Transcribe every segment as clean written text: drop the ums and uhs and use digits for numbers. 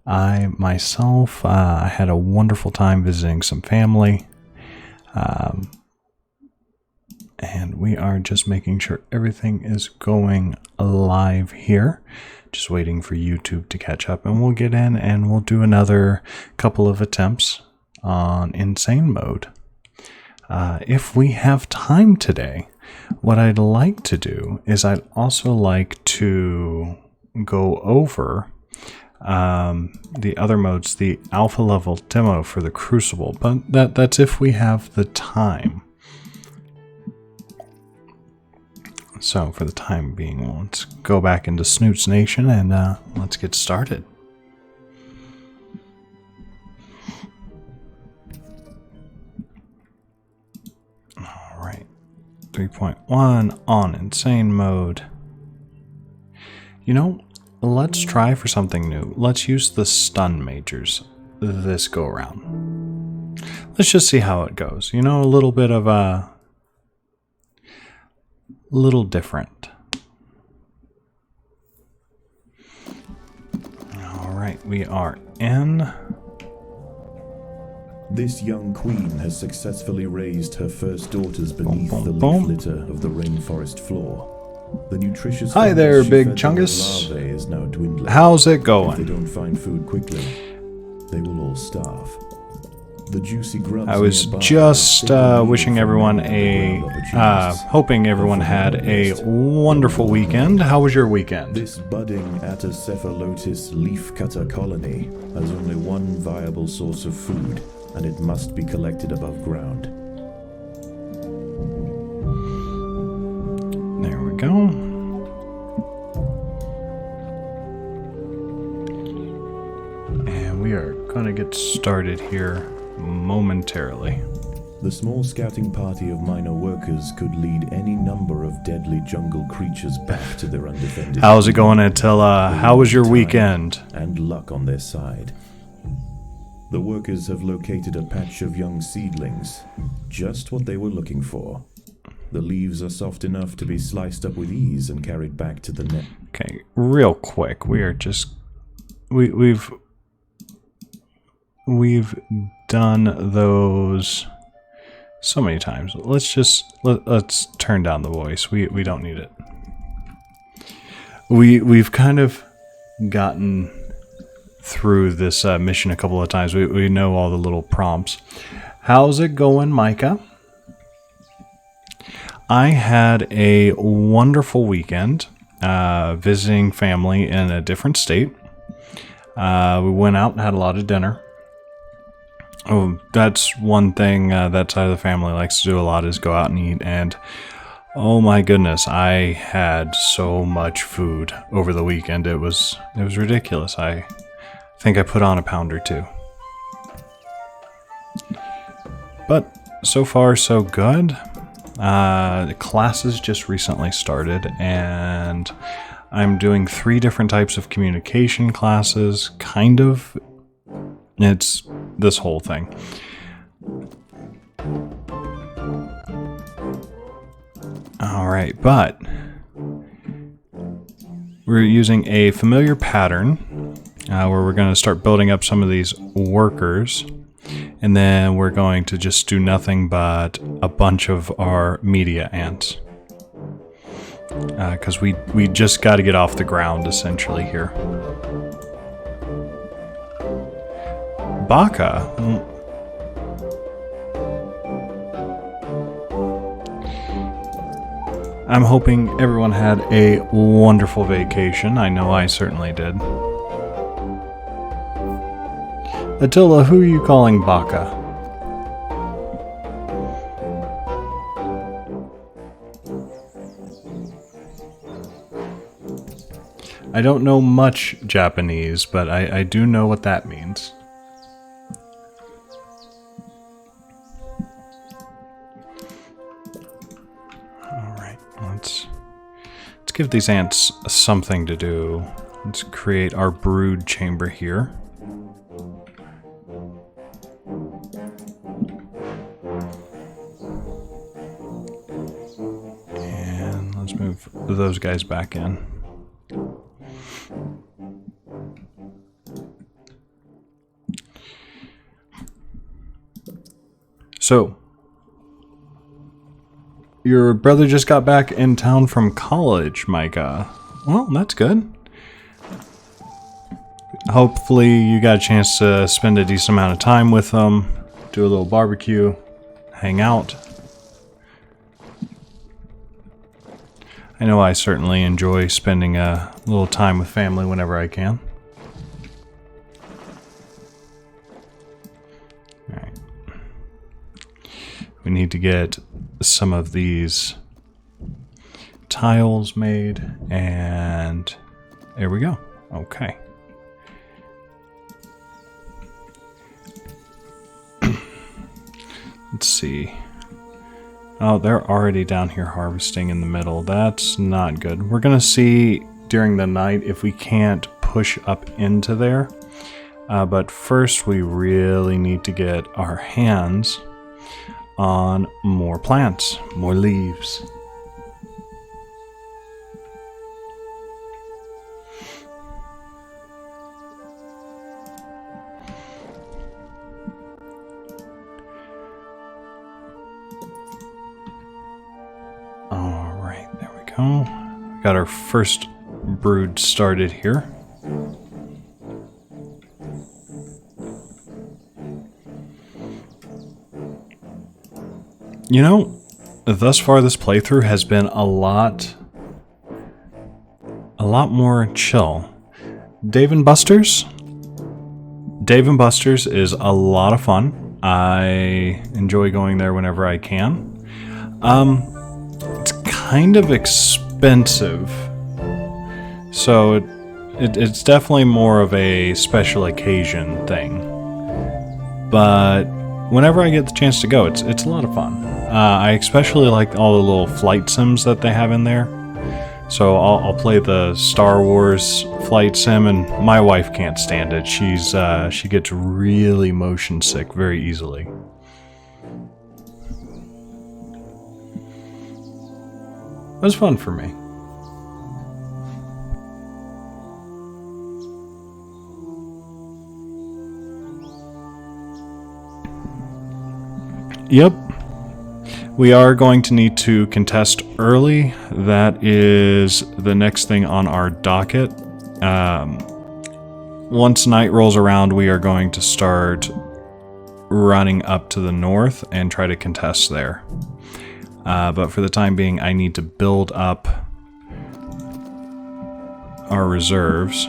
I myself had a wonderful time visiting some family. And we are just making sure everything is going live here. Just waiting for YouTube to catch up, and we'll get in and we'll do another couple of attempts on insane mode. If we have time today, what I'd like to do is I'd also like to go over the other modes, the alpha level demo for the Crucible, but that's if we have the time. So for the time being, let's go back into Snoots Nation and let's get started. All right, 3.1 on insane mode. You know, let's try for something new. Let's use the stun majors this go around. Let's just see how it goes. You know, a little bit of a little different. All right, we are in. This young queen has successfully raised her first daughters beneath the leaf litter of the rainforest floor. The nutritious Hi there, Big Chungus. Is now dwindling. How's it going? If they don't find food quickly, they will all starve. The juicy grubs I was just wishing everyone hoping everyone had a wonderful weekend. How was your weekend? This budding Atacephalotis leafcutter colony has only one viable source of food, and it must be collected above ground. There we go. And we are going to get started here momentarily. The small scouting party of minor workers could lead any number of deadly jungle creatures back to their undefended. How's it going, Attila? How was your weekend? And luck on their side. The workers have located a patch of young seedlings, just what they were looking for. The leaves are soft enough to be sliced up with ease and carried back to the net. Okay, real quick, we are just we've done those so many times. Let's turn down the voice. We don't need it. We've kind of gotten through this mission a couple of times. We know all the little prompts. How's it going, Micah? I had a wonderful weekend visiting family in a different state. We went out and had a lot of dinner. Oh, that's one thing that side of the family likes to do a lot, is go out and eat. And oh my goodness, I had so much food over the weekend. It was ridiculous. I think I put on a pound or two. But so far so good. Classes just recently started, and I'm doing 3 different types of communication classes, kind of. It's this whole thing. Alright, but we're using a familiar pattern where we're going to start building up some of these workers, and then we're going to just do nothing but a bunch of our media ants. Because we just got to get off the ground, essentially, here. Baka. I'm hoping everyone had a wonderful vacation. I know I certainly did. Attila, who are you calling Baka? I don't know much Japanese, but I do know what that means. Let's give these ants something to do. Let's create our brood chamber here. And let's move those guys back in. So, your brother just got back in town from college, Micah. Well, that's good. Hopefully you got a chance to spend a decent amount of time with them, do a little barbecue, hang out. I know I certainly enjoy spending a little time with family whenever I can. Alright. We need to get some of these tiles made, and there we go. Okay. Let's see. Oh, they're already down here harvesting in the middle. That's not good. We're gonna see during the night if we can't push up into there. But first we really need to get our hands on more plants, more leaves. Alright, there we go. Got our first brood started here. You know, thus far this playthrough has been a lot more chill. Dave and Buster's is a lot of fun. I enjoy going there whenever I can. It's kind of expensive, so it's definitely more of a special occasion thing. But whenever I get the chance to go, it's a lot of fun. I especially like all the little flight sims that they have in there. So I'll play the Star Wars flight sim, and my wife can't stand it. She gets really motion sick very easily. It was fun for me. Yep. We are going to need to contest early. That is the next thing on our docket. Once night rolls around, we are going to start running up to the north and try to contest there. But for the time being, I need to build up our reserves.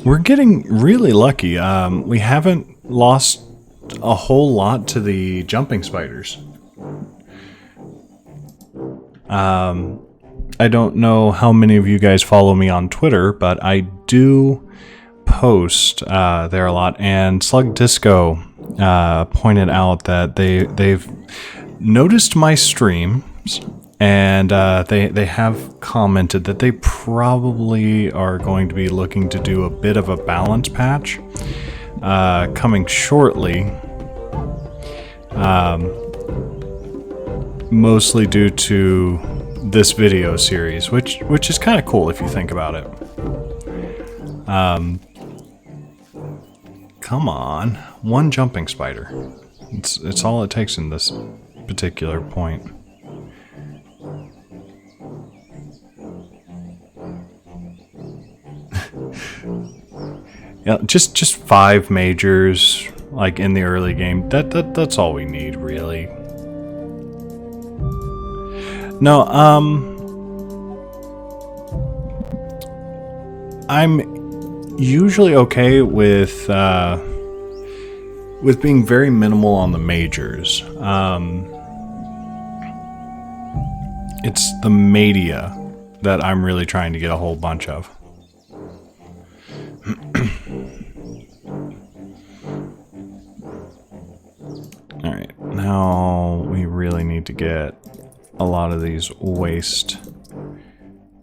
We're getting really lucky. We haven't lost a whole lot to the jumping spiders. I don't know how many of you guys follow me on Twitter, but I do post there a lot. And Slug Disco pointed out that they've noticed my streams. And they have commented that they probably are going to be looking to do a bit of a balance patch coming shortly, mostly due to this video series, which is kind of cool if you think about it. Come on, one jumping spider. It's all it takes in this particular point. Yeah, just 5 majors, like in the early game. That's all we need, really. No, I'm usually okay with being very minimal on the majors. It's the media that I'm really trying to get a whole bunch of. Alright, now we really need to get a lot of these waste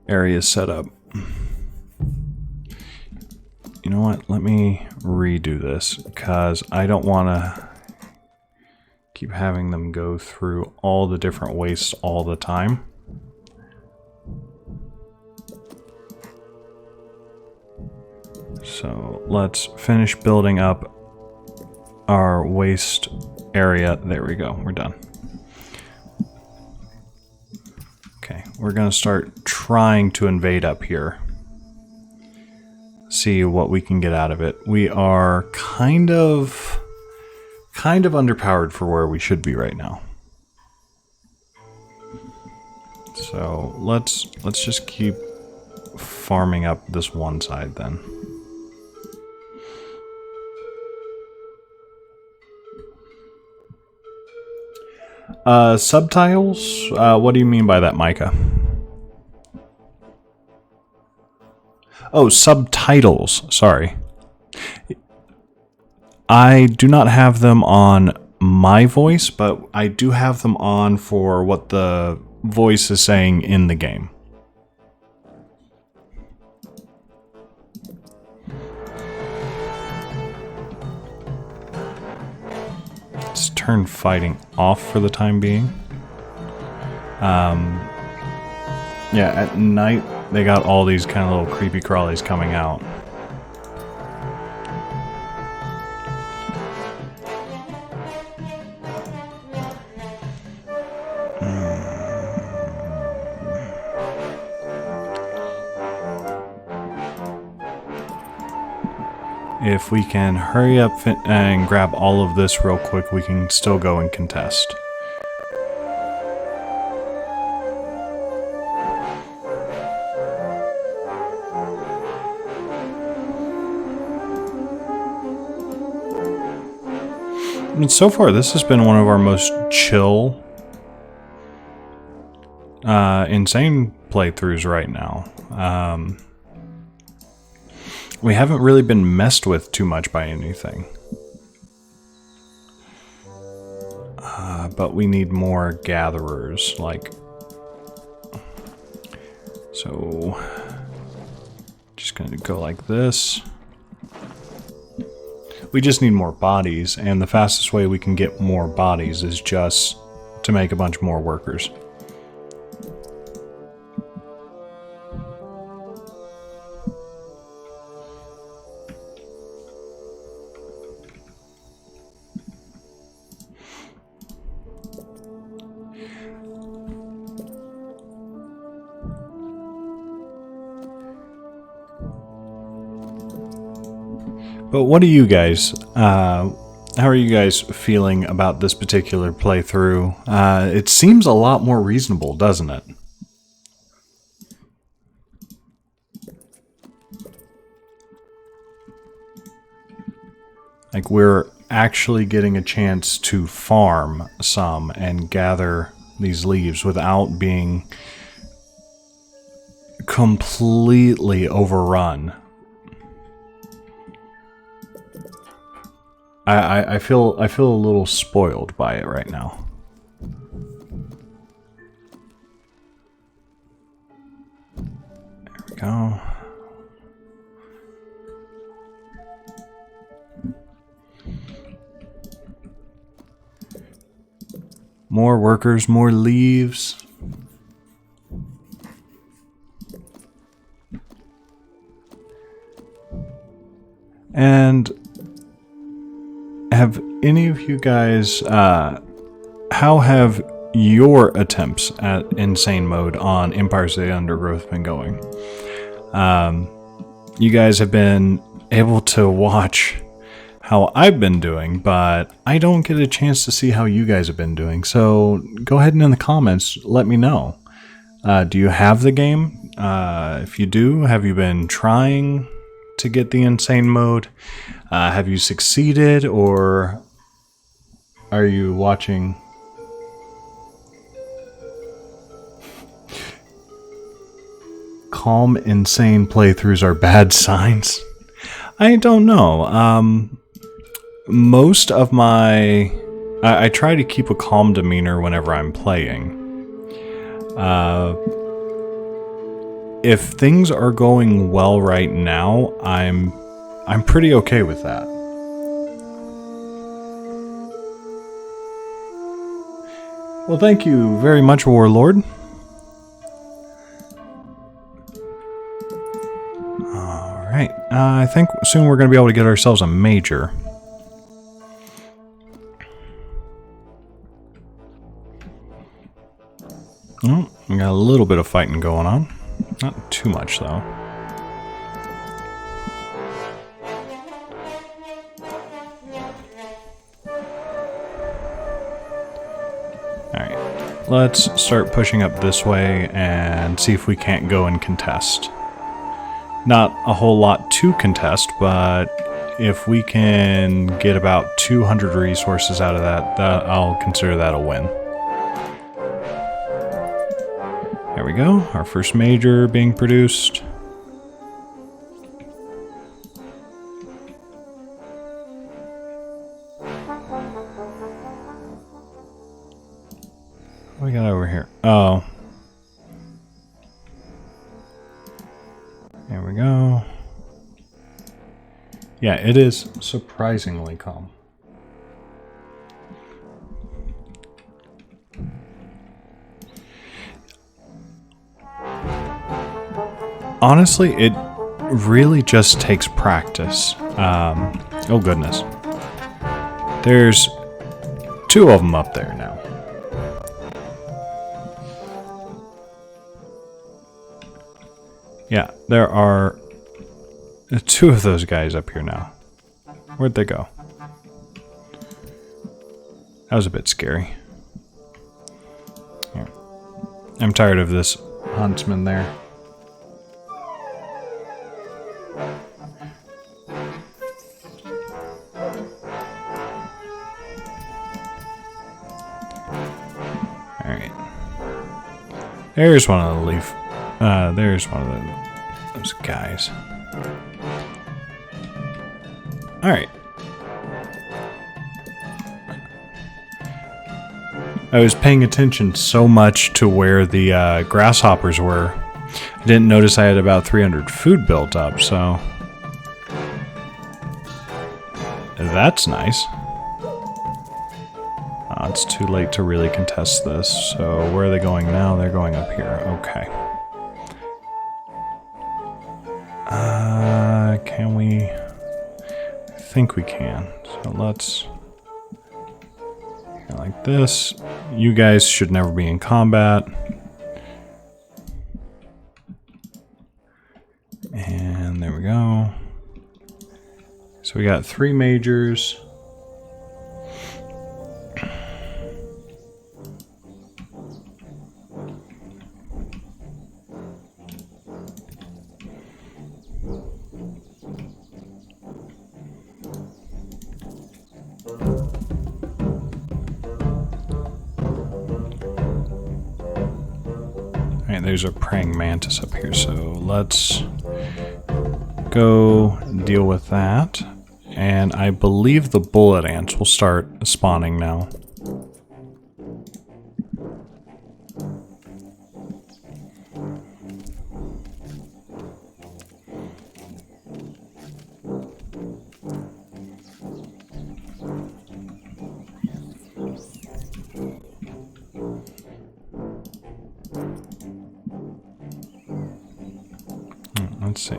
areas set up. You know what? Let me redo this, because I don't want to keep having them go through all the different wastes all the time. So let's finish building up our waste area. There we go. We're done. Okay, we're going to start trying to invade up here. See what we can get out of it. We are kind of underpowered for where we should be right now. So let's just keep farming up this one side then. Subtitles? What do you mean by that, Micah? Oh, subtitles. Sorry. I do not have them on my voice, but I do have them on for what the voice is saying in the game. Let's turn fighting off for the time being. Yeah, at night they got all these kind of little creepy crawlies coming out. If we can hurry up and grab all of this real quick, we can still go and contest. I mean, so far this has been one of our most chill, insane playthroughs right now. We haven't really been messed with too much by anything. But we need more gatherers, like... So... Just gonna go like this. We just need more bodies, and the fastest way we can get more bodies is just to make a bunch more workers. But what do you guys, how are you guys feeling about this particular playthrough? It seems a lot more reasonable, doesn't it? Like, we're actually getting a chance to farm some and gather these leaves without being completely overrun. I feel a little spoiled by it right now. There we go. More workers, more leaves. And have any of you guys, how have your attempts at insane mode on Empires of the Undergrowth been going? You guys have been able to watch how I've been doing, but I don't get a chance to see how you guys have been doing. So go ahead and in the comments, let me know. Do you have the game? If you do, have you been trying to get the insane mode? Have you succeeded, or are you watching? Calm, insane playthroughs are bad signs. I don't know. Most of my... I try to keep a calm demeanor whenever I'm playing. If things are going well right now, I'm pretty okay with that. Well, thank you very much, Warlord. Alright, I think soon we're going to be able to get ourselves a major. Oh, we got a little bit of fighting going on. Not too much, though. Alright, let's start pushing up this way and see if we can't go and contest. Not a whole lot to contest, but if we can get about 200 resources out of that, I'll consider that a win. There we go, our first major being produced. What do we got over here? Oh. There we go. Yeah, it is surprisingly calm. Honestly, it really just takes practice. Oh goodness. There's 2 of them up there now. Yeah, there are 2 of those guys up here now. Where'd they go? That was a bit scary. Here. I'm tired of this huntsman there. Alright. There's one of the leaf. There's one of those guys. Alright. I was paying attention so much to where the grasshoppers were. I didn't notice I had about 300 food built up, so... That's nice. It's too late to really contest this, so where are they going now? They're going up here. Okay. Can we... I think we can. So let's... like this. You guys should never be in combat. And there we go. So we got 3 majors. Alright, there's a praying mantis up here, so let's go deal with that. And I believe the bullet ants will start spawning now. Let's see.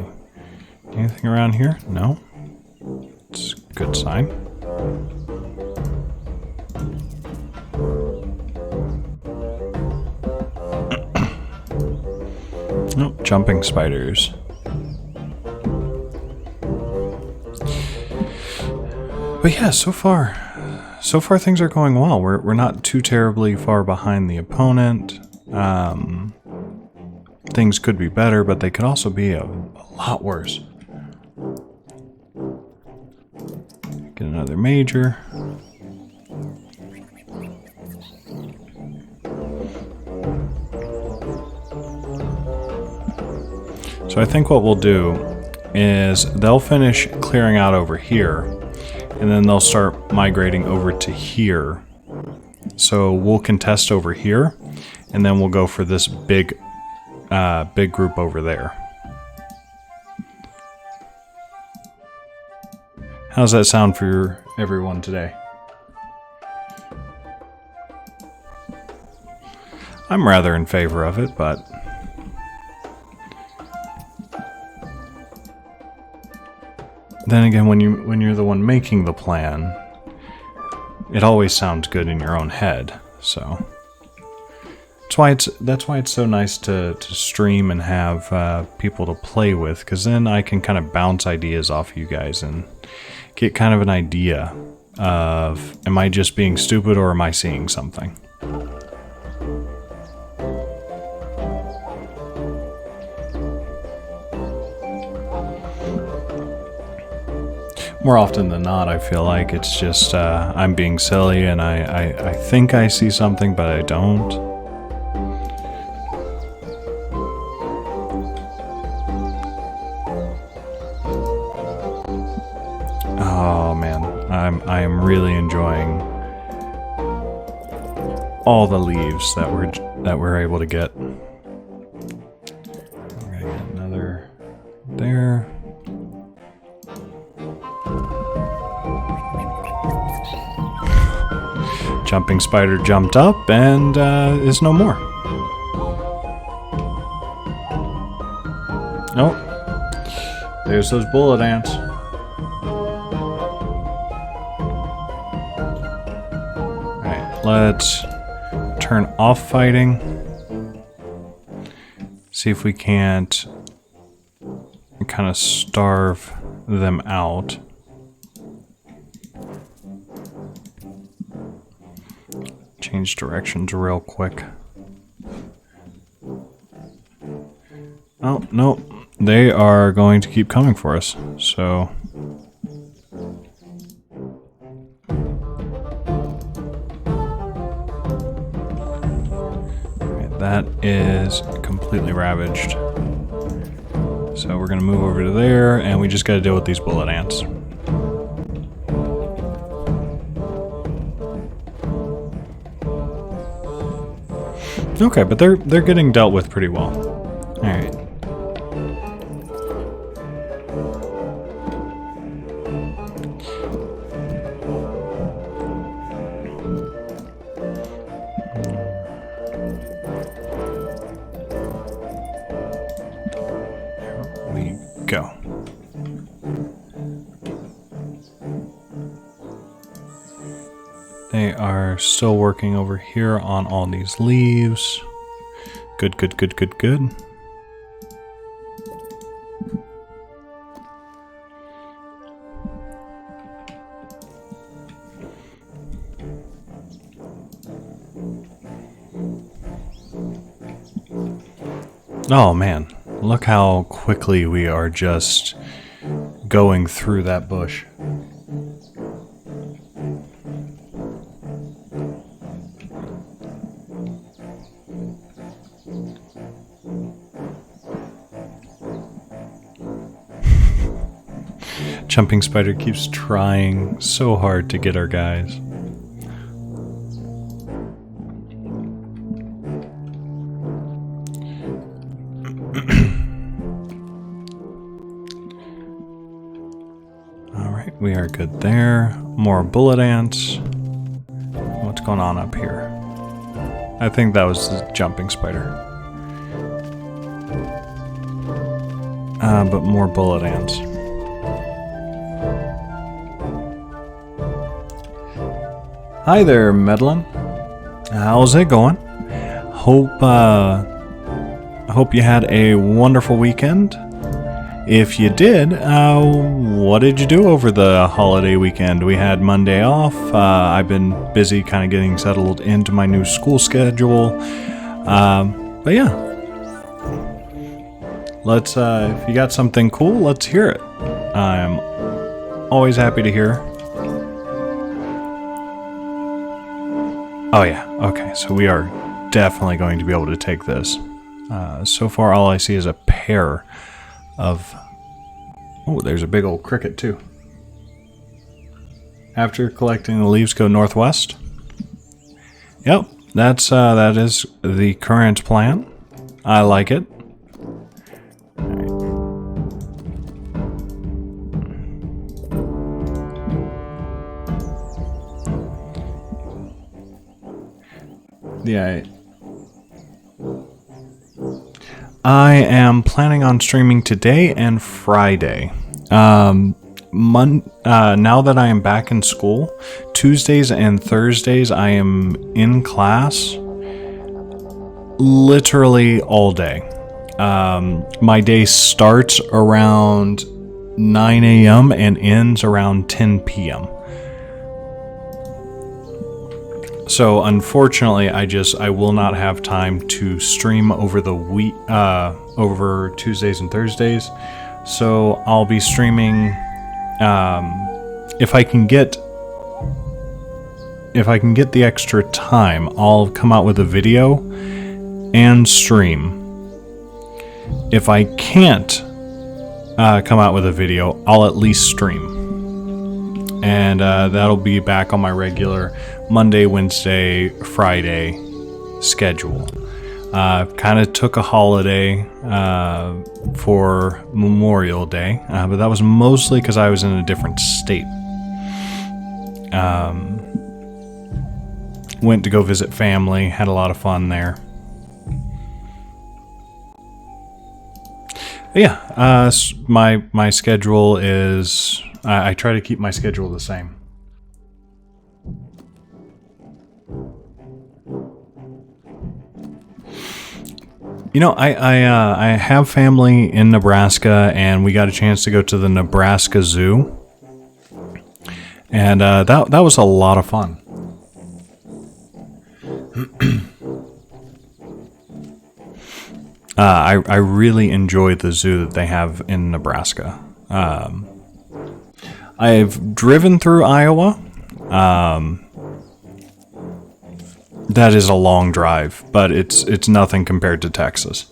Anything around here? No. It's a good sign. Oh, jumping spiders. But yeah, so far things are going well. We're not too terribly far behind the opponent. Things could be better, but they could also be a lot worse. Get another major. So I think what we'll do is they'll finish clearing out over here, and then they'll start migrating over to here. So we'll contest over here, and then we'll go for this big group over there. How's that sound for everyone today? I'm rather in favor of it, but... then again, when you're the one making the plan, it always sounds good in your own head. So that's why it's so nice to stream and have people to play with, because then I can kind of bounce ideas off you guys and get kind of an idea of, am I just being stupid or am I seeing something? More often than not, I feel like it's just I'm being silly and I think I see something, but I don't. Oh man, I am really enjoying all the leaves that we're able to get. We're gonna get another there. Jumping spider jumped up and is no more. Oh, there's those bullet ants. Alright, let's turn off fighting. See if we can't kind of starve them out. Change directions real quick. Oh, no. They are going to keep coming for us, so... Okay, that is completely ravaged. So we're going to move over to there, and we just got to deal with these bullet ants. Okay, but they're getting dealt with pretty well. All right. Here we go. They are still working over here on all these leaves. Good, good, good, good, good. Oh man, look how quickly we are just going through that bush. Jumping spider keeps trying so hard to get our guys. Alright, we are good there. More bullet ants. What's going on up here? I think that was the jumping spider. But more bullet ants. Hi there, Medlin. How's it going? Hope you had a wonderful weekend. If you did, what did you do over the holiday weekend? We had Monday off. I've been busy kind of getting settled into my new school schedule. But yeah, let's, if you got something cool, let's hear it. I'm always happy to hear. Oh yeah, okay, so we are definitely going to be able to take this. So far all I see is a pair of... Oh, there's a big old cricket too. After collecting the leaves, go northwest. Yep, that is the current plan. I like it. Yeah, I am planning on streaming today and Friday. now that I am back in school, Tuesdays and Thursdays I am in class literally all day. My day starts around 9 a.m. and ends around 10 p.m. So unfortunately, I will not have time to stream over the week, over Tuesdays and Thursdays. So I'll be streaming, if I can get the extra time, I'll come out with a video and stream. If I can't come out with a video, I'll at least stream. And that'll be back on my regular Monday, Wednesday, Friday schedule. Kind of took a holiday for Memorial Day, but that was mostly because I was in a different state. Went to go visit family, had a lot of fun there. But yeah, my schedule is... I try to keep my schedule the same. You know, I have family in Nebraska, and we got a chance to go to the Nebraska Zoo, and that was a lot of fun. I really enjoy the zoo that they have in Nebraska. I've driven through Iowa. That is a long drive, but it's nothing compared to Texas.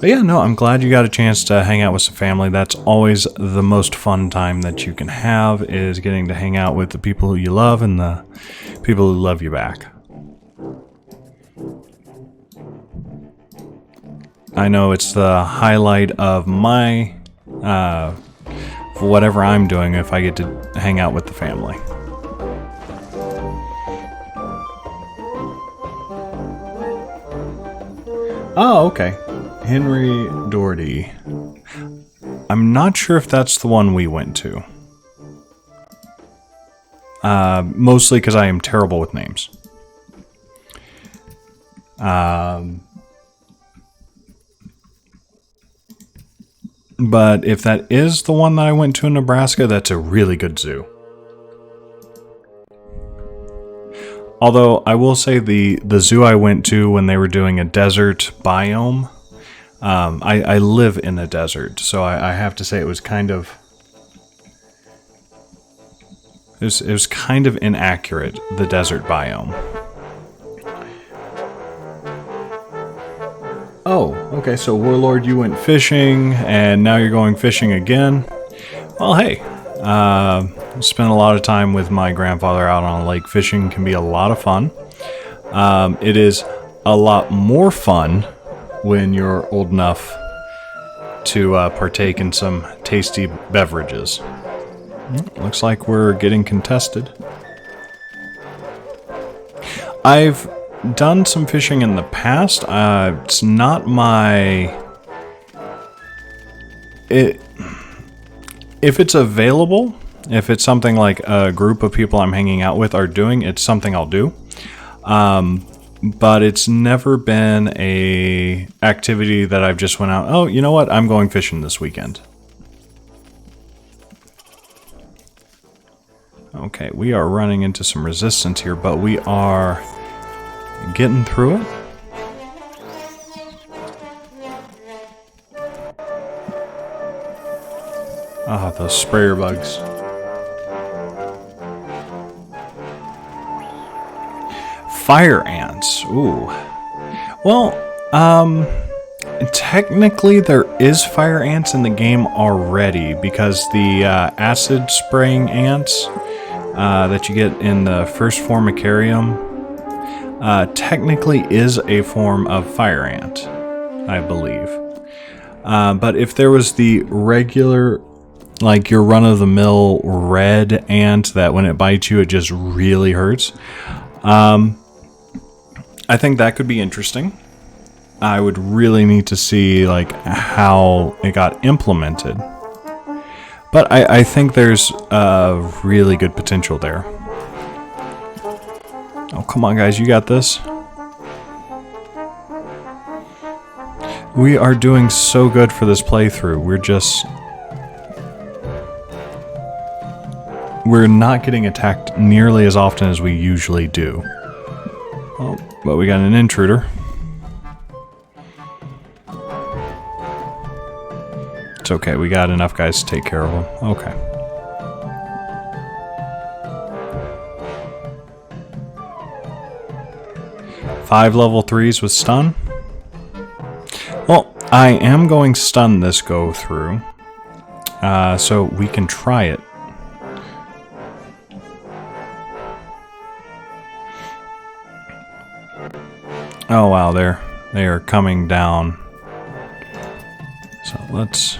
But yeah, no, I'm glad you got a chance to hang out with some family. That's always the most fun time that you can have, is getting to hang out with the people who you love and the people who love you back. I know it's the highlight of my whatever I'm doing if I get to hang out with the family. Oh, okay. Henry Doherty. I'm not sure if that's the one we went to. Mostly because I am terrible with names. But if that is the one that I went to in Nebraska, that's a really good zoo. Although I will say the zoo I went to when they were doing a desert biome, I live in a desert, so I have to say it was kind of... It was kind of inaccurate, the desert biome. Oh, okay, so Warlord, you went fishing, and now you're going fishing again. Well, hey, spent a lot of time with my grandfather out on a lake. Fishing can be a lot of fun. It is a lot more fun when you're old enough to partake in some tasty beverages. Looks like we're getting contested. I've done some fishing in the past. It's not my... If it's available, if it's something like a group of people I'm hanging out with are doing, it's something I'll do. But it's never been a activity that I've just went out, oh, you know what, I'm going fishing this weekend. Okay, we are running into some resistance here, but we are getting through it. Ah, those sprayer bugs. Fire ants. Ooh. Well, technically there is fire ants in the game already, because the acid spraying ants that you get in the first Formicarium technically is a form of fire ant, I believe. But if there was the regular, like your run-of-the-mill red ant that when it bites you it just really hurts, I think that could be interesting. I would really need to see like how it got implemented. But I think there's really good potential there. Oh, come on, guys. You got this. We are doing so good for this playthrough. We're not getting attacked nearly as often as we usually do. Oh, but we got an intruder. It's okay, we got enough guys to take care of them. Okay. Five level 3s with stun. Well, I am going stun this go through. So we can try it. Oh wow, they are coming down. So let's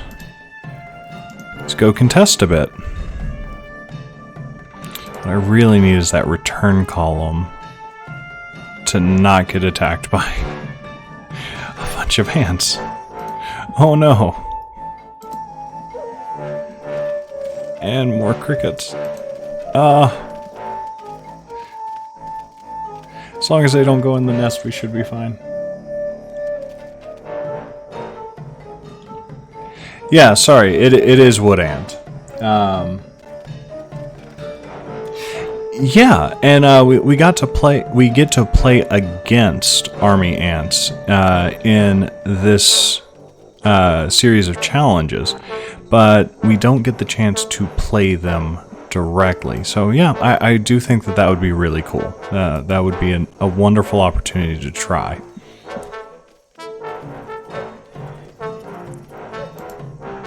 go contest a bit. What I really need is that return column to not get attacked by a bunch of ants. Oh no. And more crickets. As long as they don't go in the nest, we should be fine. Yeah, sorry, it is wood ant. Yeah, and we get to play against army ants in this series of challenges, but we don't get the chance to play them directly. So yeah, I do think that would be really cool. That would be a wonderful opportunity to try.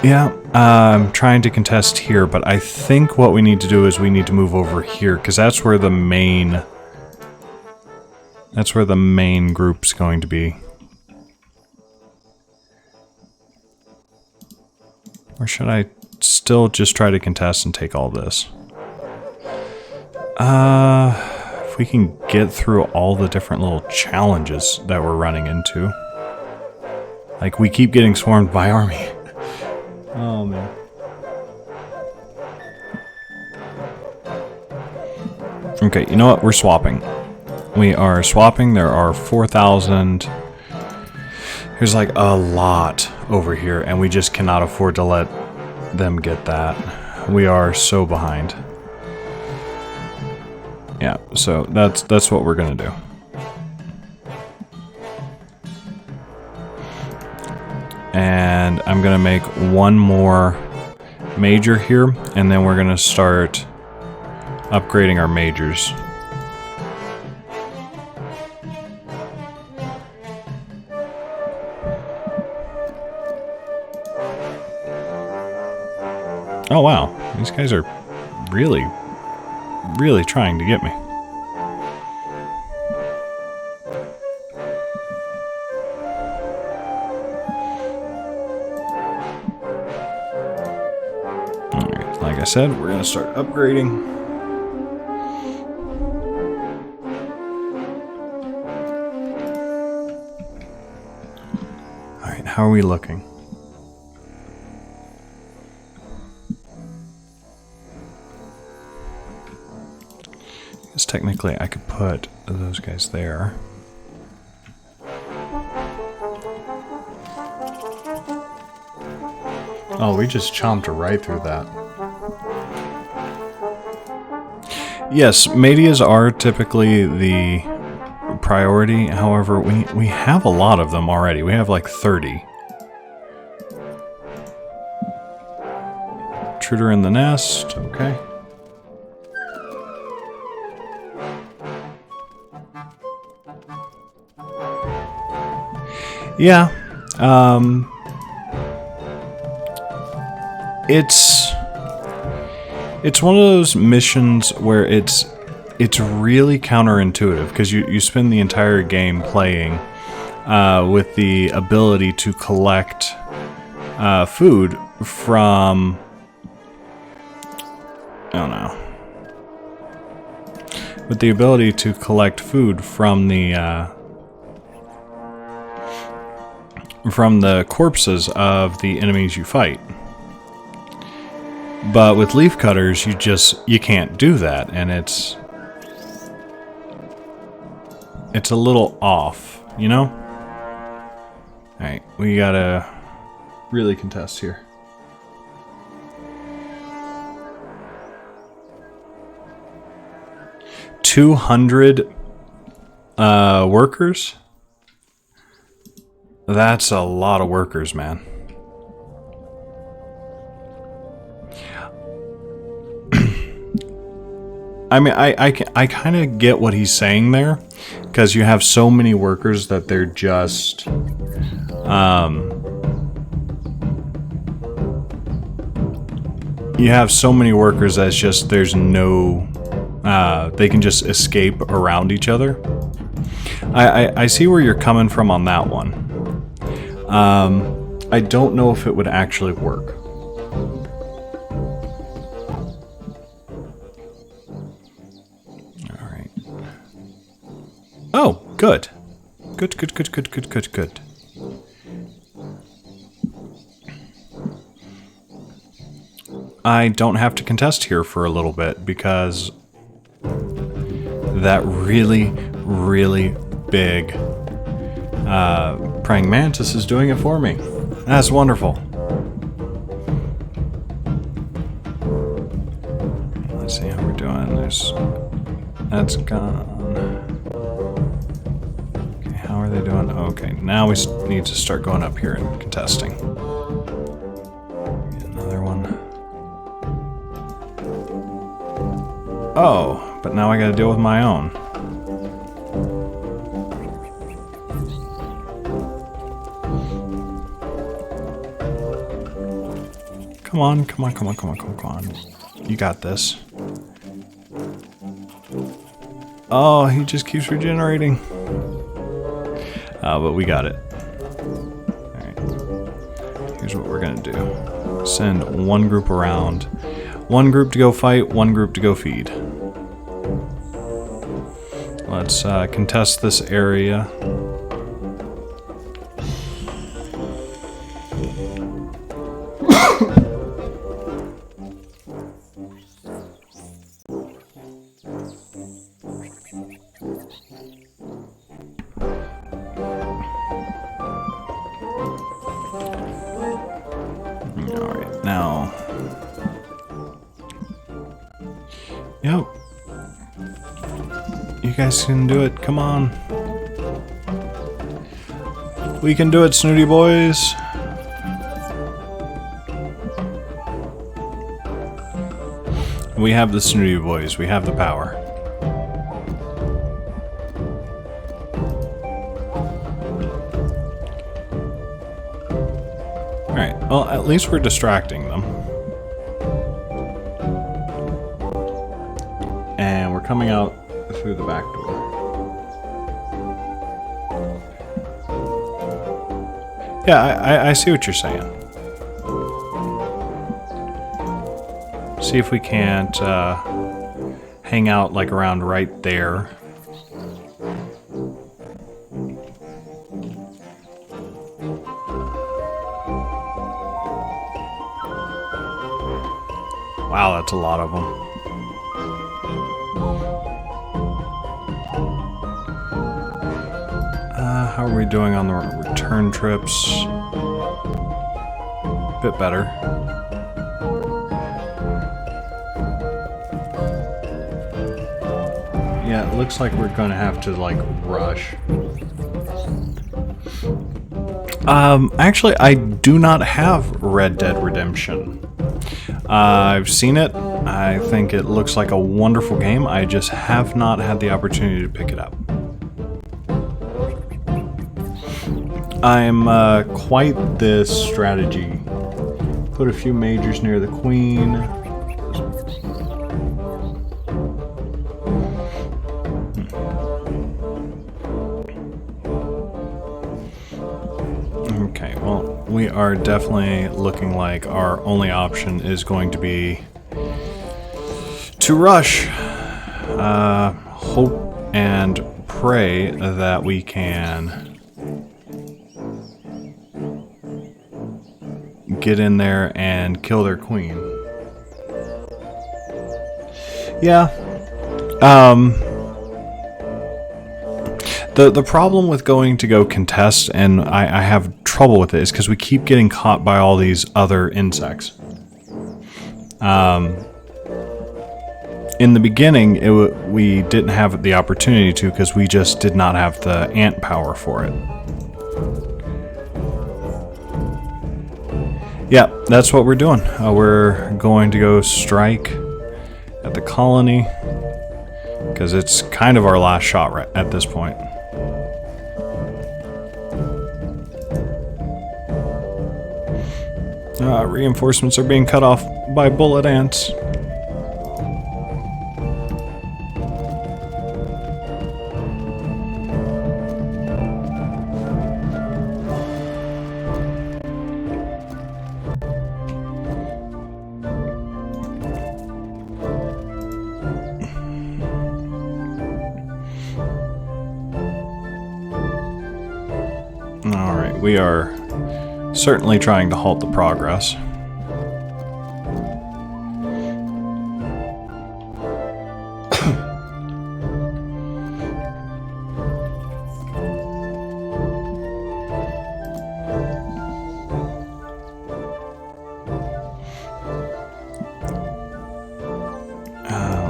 Yeah, I'm trying to contest here, but I think what we need to do is we need to move over here, because that's where the main group's going to be. Or should I still just try to contest and take all this? If we can get through all the different little challenges that we're running into. Like, we keep getting swarmed by army. Oh, man. Okay, you know what? We're swapping. We are swapping. There are 4,000. There's like a lot over here, and we just cannot afford to let them get that. We are so behind. Yeah, so that's what we're gonna do. And I'm gonna make one more major here, and then we're gonna start upgrading our majors. Oh wow, these guys are really trying to get me. Alright, like I said, we're going to start upgrading. Alright, how are we looking? Technically, I could put those guys there. Oh, we just chomped right through that. Yes, medias are typically the priority. However, we have a lot of them already. We have like 30. Intruder in the nest. Okay. Yeah, it's one of those missions where it's really counterintuitive, because you spend the entire game playing with the ability to collect food from, I don't know, with the ability to collect food from the corpses of the enemies you fight. But with leaf cutters, you can't do that, and it's a little off, you know? Alright, we gotta really contest here. $200 workers? That's a lot of workers, man. I mean, I kind of get what he's saying there, because you have so many workers that they're just, you have so many workers that's just, there's no, they can just escape around each other. I see where you're coming from on that one. I don't know if it would actually work. Alright. Oh, good. Good. I don't have to contest here for a little bit because that really, really big praying mantis is doing it for me. That's wonderful. Let's see how we're doing. That's gone. Okay, how are they doing? Okay, now we need to start going up here and contesting. Another one. Oh, but now I gotta deal with my own. Come on. You got this. Oh, he just keeps regenerating. But we got it. Alright. Here's what we're gonna do. Send one group around. One group to go fight, one group to go feed. Let's contest this area. Alright, now. Yep. You guys can do it. Come on. We can do it, snooty boys. We have the snooty boys. We have the power. Alright, well, at least we're distracting them. And we're coming out through the back door. Yeah, I see what you're saying. See if we can't hang out like around right there. Wow, that's a lot of them. How are we doing on the return trips? Bit better. Yeah, it looks like we're gonna have to like rush. Actually, I do not have Red Dead Redemption. I've seen it. I think it looks like a wonderful game. I just have not had the opportunity to pick it up. I'm quite this strategy. Put a few majors near the queen. Okay, well, we are definitely looking like our only option is going to be to rush. Hope and pray that we can get in there and kill their queen. Yeah. The problem with going to go contest, and I have trouble with it, is because we keep getting caught by all these other insects. In the beginning, we didn't have the opportunity to because we just did not have the ant power for it. Yeah, that's what we're doing. We're going to go strike at the colony because it's kind of our last shot right at this point. Reinforcements are being cut off by bullet ants. Alright, we are certainly trying to halt the progress.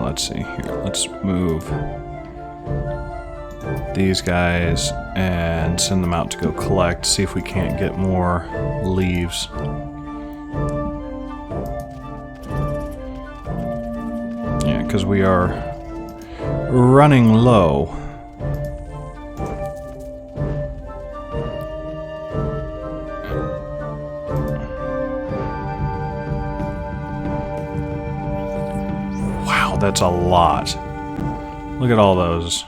Let's see here. Let's move these guys and send them out to go collect, see if we can't get more leaves. Yeah, because we are running low. Wow, that's a lot. Look at all those.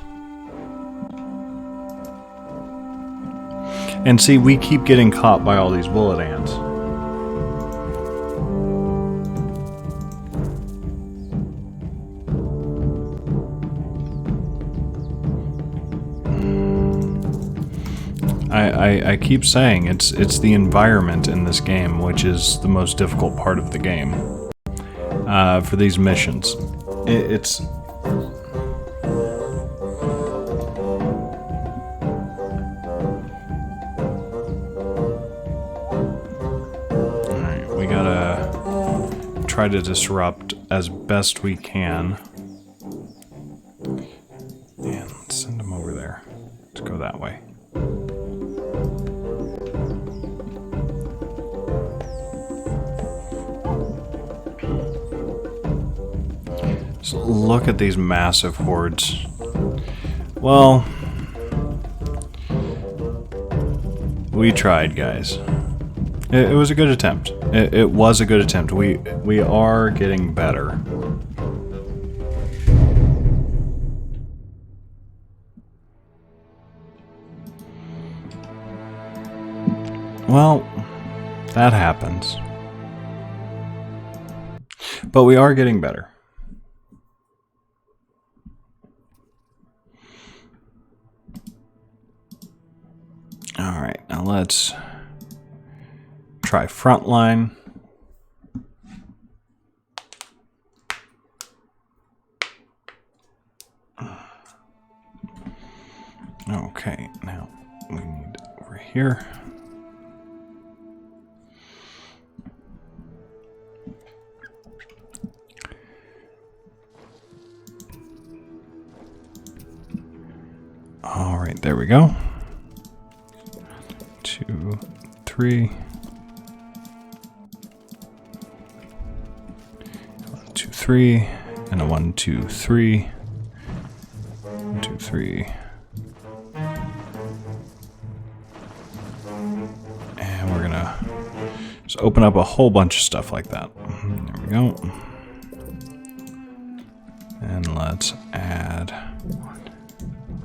And see, we keep getting caught by all these bullet ants. I keep saying it's the environment in this game which is the most difficult part of the game for these missions. It's try to disrupt as best we can. And let's send them over there. Let's go that way. So look at these massive hordes. Well, we tried, guys. It was a good attempt. It was a good attempt. We are getting better. Well, that happens. But we are getting better. All right, now let's try frontline. Okay, now we need over here. All right, there we go. 2, 3. 1, 2, 3, and a 1, 2, 3. 1, 2, 3. And we're gonna just open up a whole bunch of stuff like that. There we go. And let's add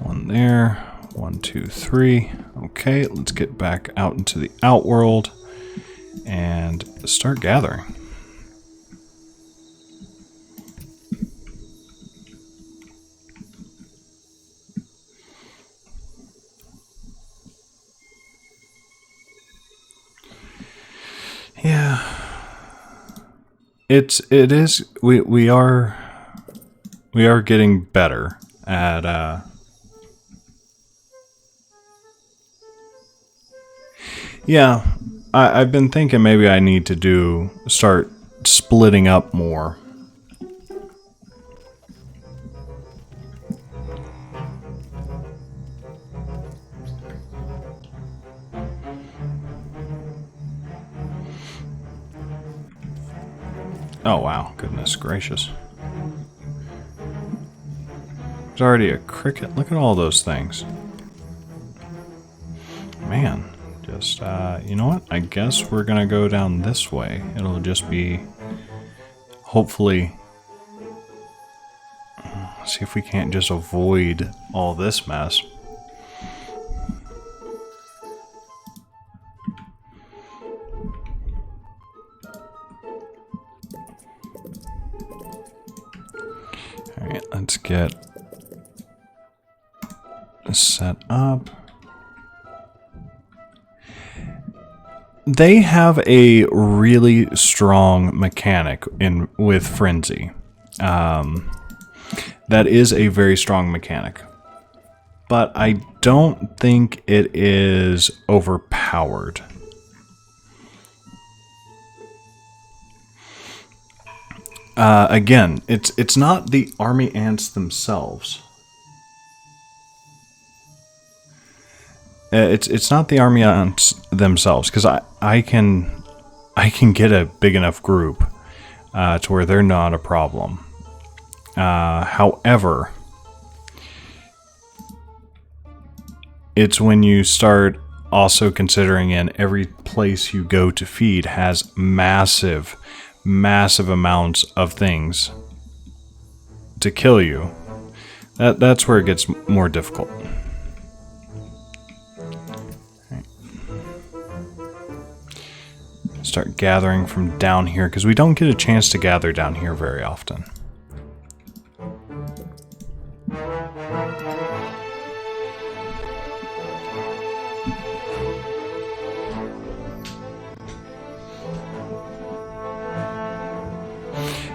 one there. 1, 2, 3. Okay, let's get back out into the outworld and start gathering. Yeah. We are We are getting better at yeah, I've been thinking maybe I need to start splitting up more. Oh wow, goodness gracious. There's already a cricket. Look at all those things. Man, just, you know what? I guess we're gonna go down this way. It'll just be, hopefully, see if we can't just avoid all this mess. Alright, let's get this set up. They have a really strong mechanic with Frenzy. That is a very strong mechanic. But I don't think it is overpowered. Again, it's not the army ants themselves. It's not the army ants themselves, because I can get a big enough group to where they're not a problem. However, it's when you start also considering in every place you go to feed has massive amounts of things to kill you. That's where it gets more difficult. Start gathering from down here, because we don't get a chance to gather down here very often.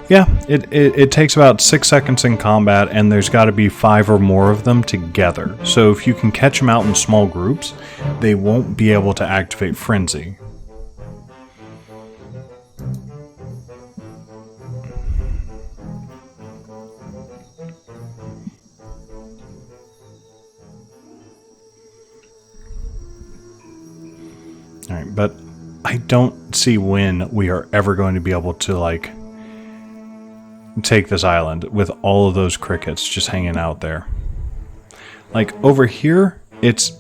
Yeah, it takes about 6 seconds in combat, and there's got to be 5 or more of them together. So if you can catch them out in small groups, they won't be able to activate Frenzy. Alright, but I don't see when we are ever going to be able to, like, take this island with all of those crickets just hanging out there. Like, over here, it's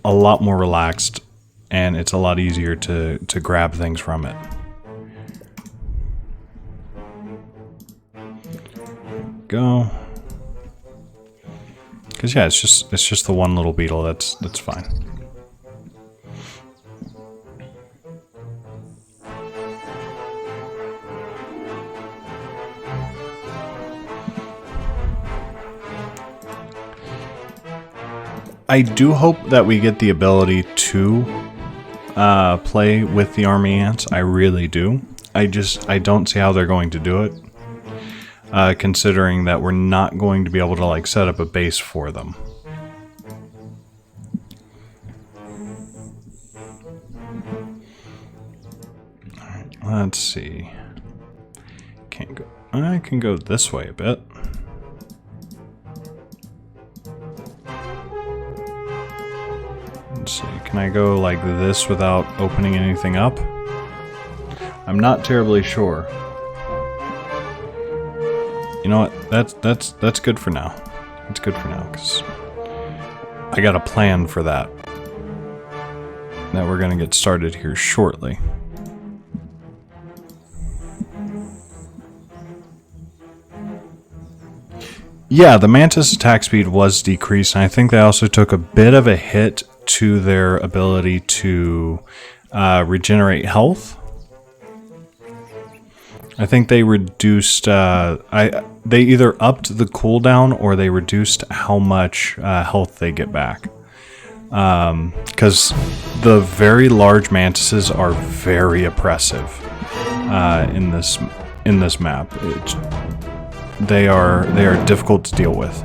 a lot more relaxed, and it's a lot easier to grab things from it. Go. Because, yeah, it's just the one little beetle. That's fine. I do hope that we get the ability to play with the army ants. I really do. I don't see how they're going to do it, considering that we're not going to be able to, like, set up a base for them. Alright, let's see. Can't go. I can go this way a bit. Let's see, can I go like this without opening anything up? I'm not terribly sure. You know what? That's good for now. That's good for now, because I got a plan for that. That we're gonna get started here shortly. Yeah, the Mantis attack speed was decreased, and I think they also took a bit of a hit to their ability to regenerate health. I think they reduced, they either upped the cooldown or they reduced how much health they get back. Because the very large mantises are very oppressive in this map. they are difficult to deal with.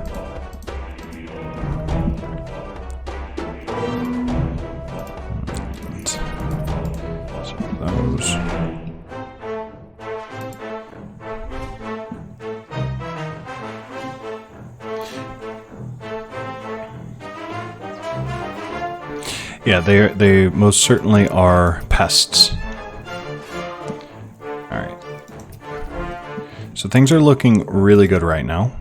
Those. Yeah, they most certainly are pests. All right. So things are looking really good right now.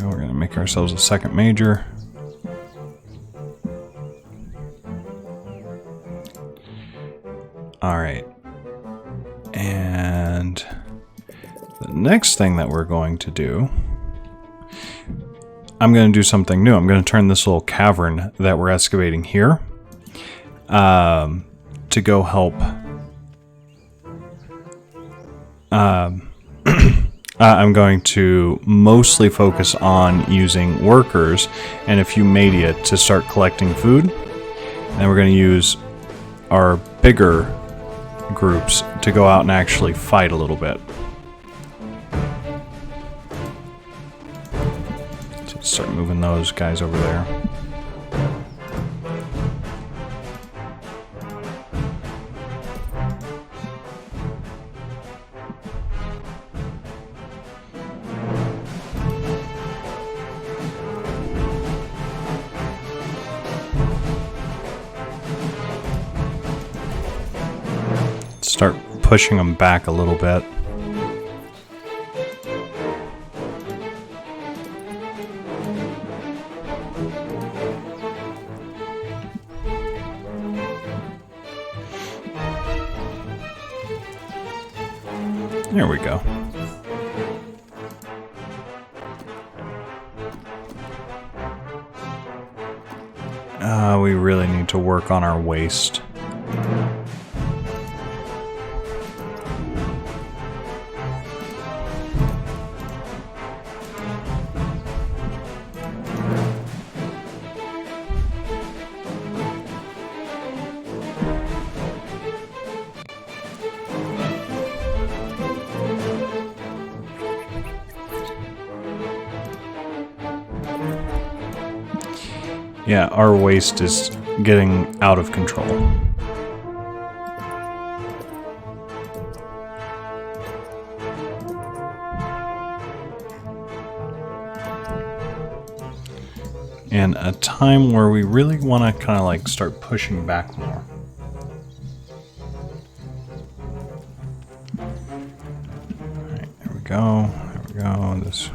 We're going to make ourselves a second major. All right. And the next thing that we're going to do, I'm going to do something new. I'm going to turn this little cavern that we're excavating here to go help. I'm going to mostly focus on using workers and a few media to start collecting food. And we're going to use our bigger groups to go out and actually fight a little bit. So let's start moving those guys over there. Start pushing them back a little bit. There we go. We really need to work on our waste. Yeah, our waste is getting out of control. And a time where we really want to kind of like start pushing back more. Alright, there we go. There we go. This.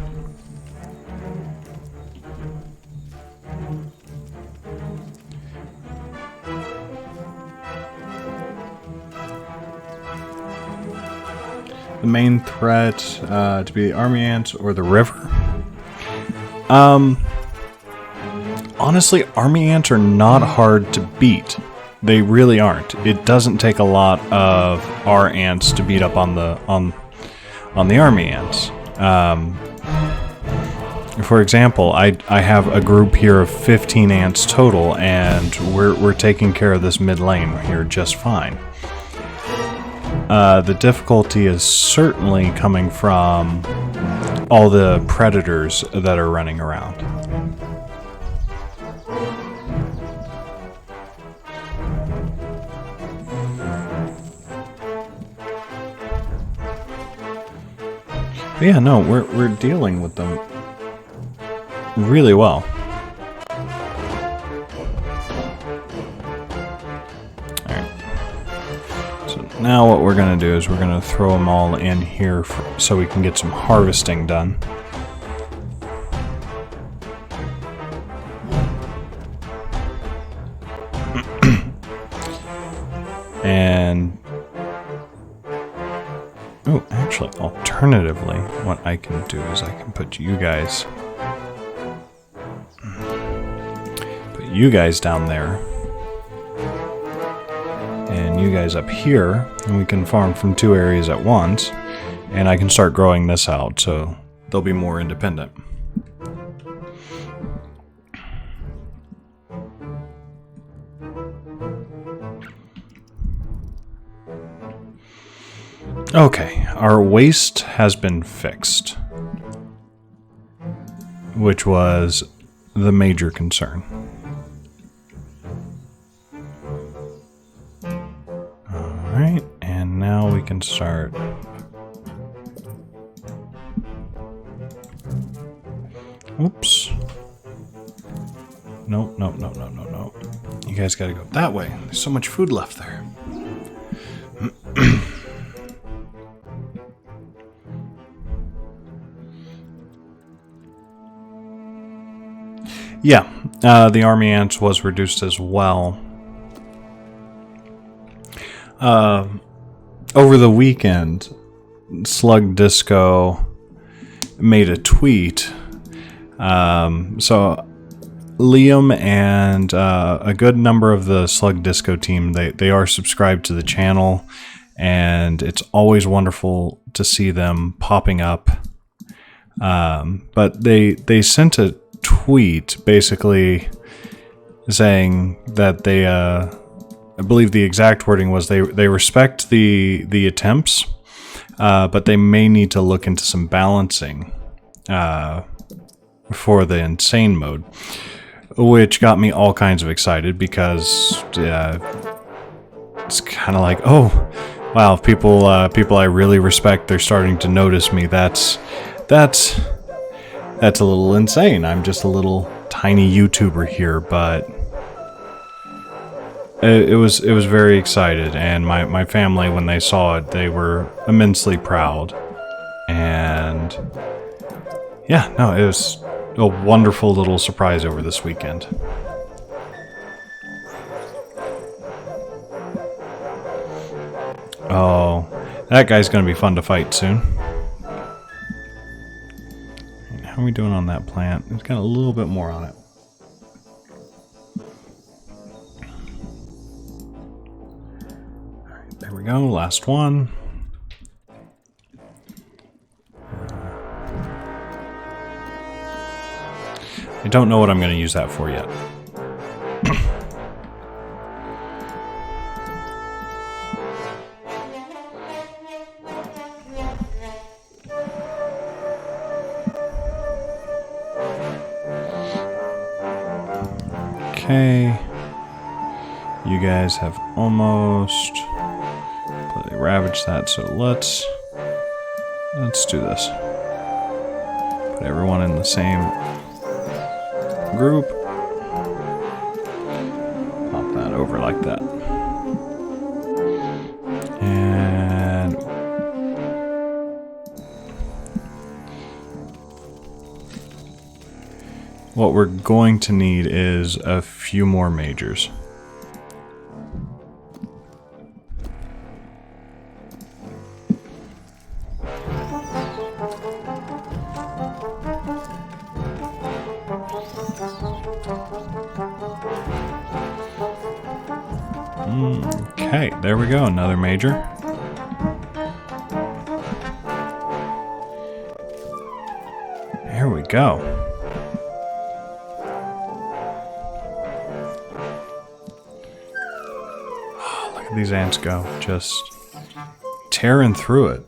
The main threat to be the army ants or the river. Honestly, army ants are not hard to beat. They really aren't. It doesn't take a lot of our ants to beat up on the army ants. For example, I have a group here of 15 ants total, and we're taking care of this mid lane here just fine. The difficulty is certainly coming from all the predators that are running around. But yeah, no, we're dealing with them really well. Now what we're going to do is we're going to throw them all in here so we can get some harvesting done. And oh, actually, alternatively, what I can do is I can put you guys down there. And you guys up here, and we can farm from two areas at once, and I can start growing this out, so they'll be more independent. Okay, our waste has been fixed, which was the major concern. Alright, and now we can start. Oops. Nope, nope, nope, nope, nope, nope. You guys gotta go that way. There's so much food left there. Yeah, the army ants was reduced as well. Over the weekend, Slug Disco made a tweet. So Liam and a good number of the Slug Disco team, they are subscribed to the channel, and it's always wonderful to see them popping up. But they sent a tweet basically saying that they I believe the exact wording was they respect the attempts, but they may need to look into some balancing for the insane mode, which got me all kinds of excited because it's kind of like, oh wow, people I really respect, they're starting to notice me. That's a little insane. I'm just a little tiny YouTuber here, but it was very excited, and my family, when they saw it, they were immensely proud. And yeah, no, it was a wonderful little surprise over this weekend. Oh, that guy's gonna be fun to fight soon. How are we doing on that plant? It's got a little bit more on it. Alright, there we go, last one. I don't know what I'm going to use that for yet. Okay, you guys have almost completely ravaged that, so let's do this. Put everyone in the same group. Pop that over like that. And what we're going to need is a few more majors. Okay, there we go, another major. There we go. Oh, look at these ants go, just tearing through it.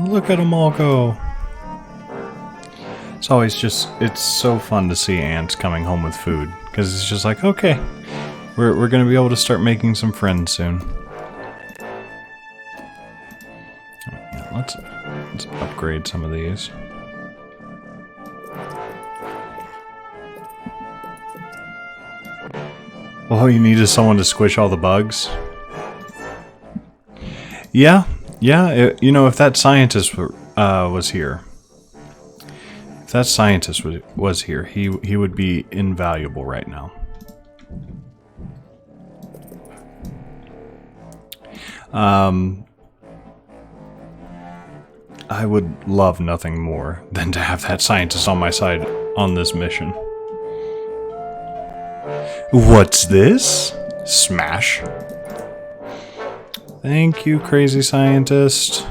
Look at them all go. It's always just, it's so fun to see ants coming home with food, because it's just like, okay, we're going to be able to start making some friends soon. Yeah, let's upgrade some of these. All you need is someone to squish all the bugs. Yeah, you know, if that scientist was here, if that scientist was here, he would be invaluable right now. I would love nothing more than to have that scientist on my side on this mission. What's this? Smash. Thank you, crazy scientist.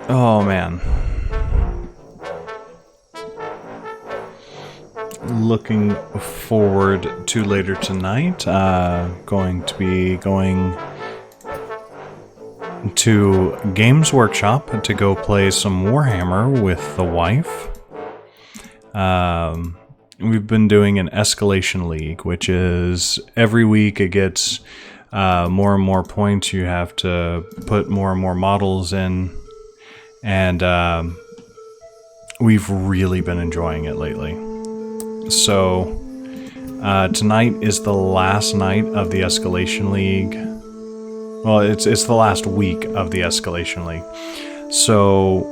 Oh, man. Looking forward to later tonight. Going to be going to Games Workshop to go play some Warhammer with the wife. We've been doing an Escalation League, which is every week it gets more and more points. You have to put more and more models in. And we've really been enjoying it lately. So tonight is the last night of the Escalation League. Well, it's the last week of the Escalation League. So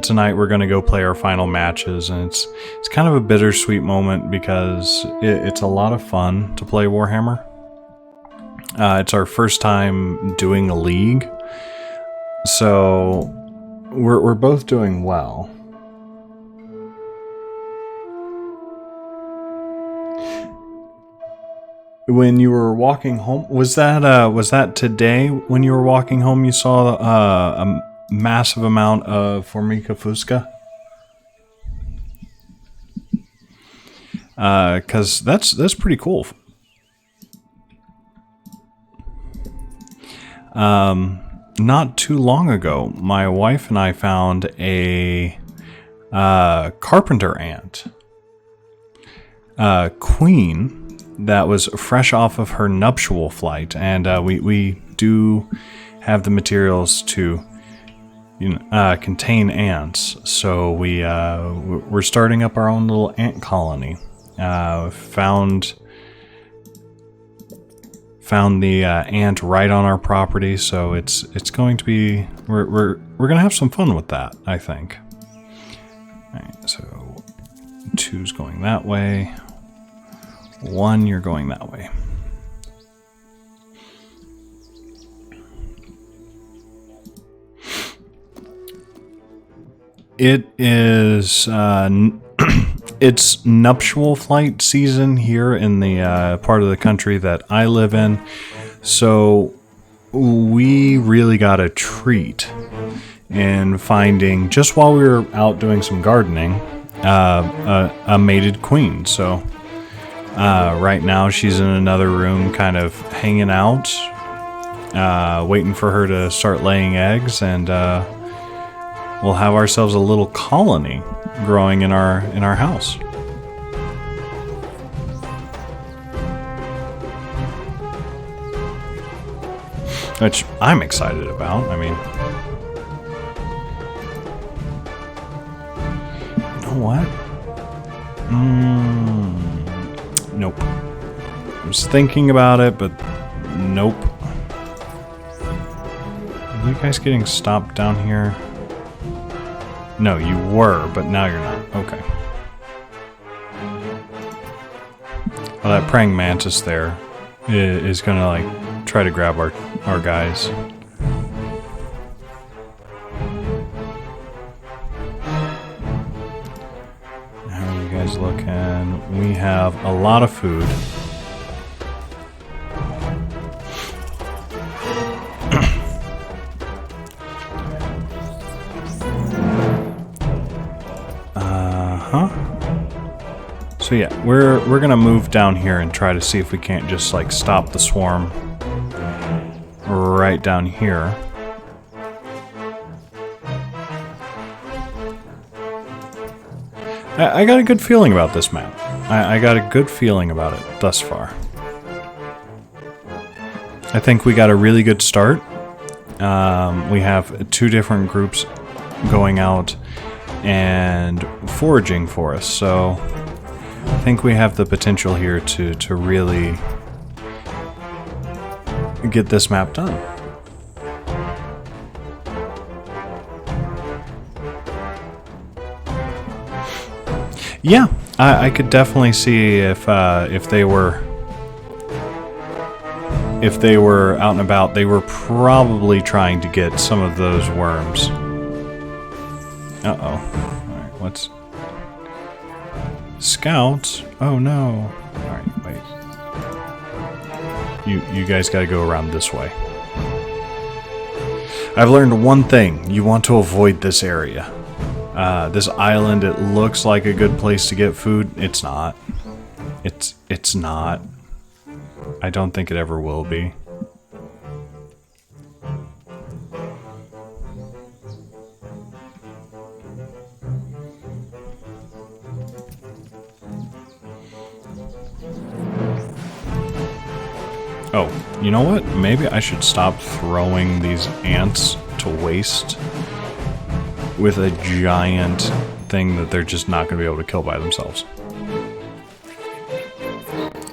tonight we're going to go play our final matches, and it's kind of a bittersweet moment because it's a lot of fun to play Warhammer. It's our first time doing a league, so we're both doing well. When you were walking home, was that today? When you were walking home, you saw a massive amount of Formica Fusca? Because that's pretty cool. Not too long ago, my wife and I found a carpenter ant, queen, that was fresh off of her nuptial flight, and we do have the materials to contain ants, so we're starting up our own little ant colony. Found the ant right on our property, so it's going to be we're gonna have some fun with that, I think. All right, so 2's going that way. 1, you're going that way. It is it's nuptial flight season here in the part of the country that I live in, so we really got a treat in finding, just while we were out doing some gardening, a mated queen. So right now she's in another room kind of hanging out, waiting for her to start laying eggs, and we'll have ourselves a little colony growing in our house. Which I'm excited about. I mean, you know what? Nope. I was thinking about it, but nope. Are you guys getting stopped down here? No, you were, but now you're not. Okay. Well, that praying mantis there is gonna, like, try to grab our guys. How are you guys looking? We have a lot of food. So yeah, we're gonna move down here and try to see if we can't just like stop the swarm right down here. I got a good feeling about this map. I got a good feeling about it thus far. I think we got a really good start. We have 2 different groups going out and foraging for us, so I think we have the potential here to really get this map done. Yeah, I could definitely see if they were out and about, they were probably trying to get some of those worms. Uh-oh. All right, let's Scouts? Oh no. Alright, wait. You guys gotta go around this way. I've learned one thing. You want to avoid this area. This island, it looks like a good place to get food. It's not. It's not. I don't think it ever will be. Oh, you know what? Maybe I should stop throwing these ants to waste with a giant thing that they're just not going to be able to kill by themselves.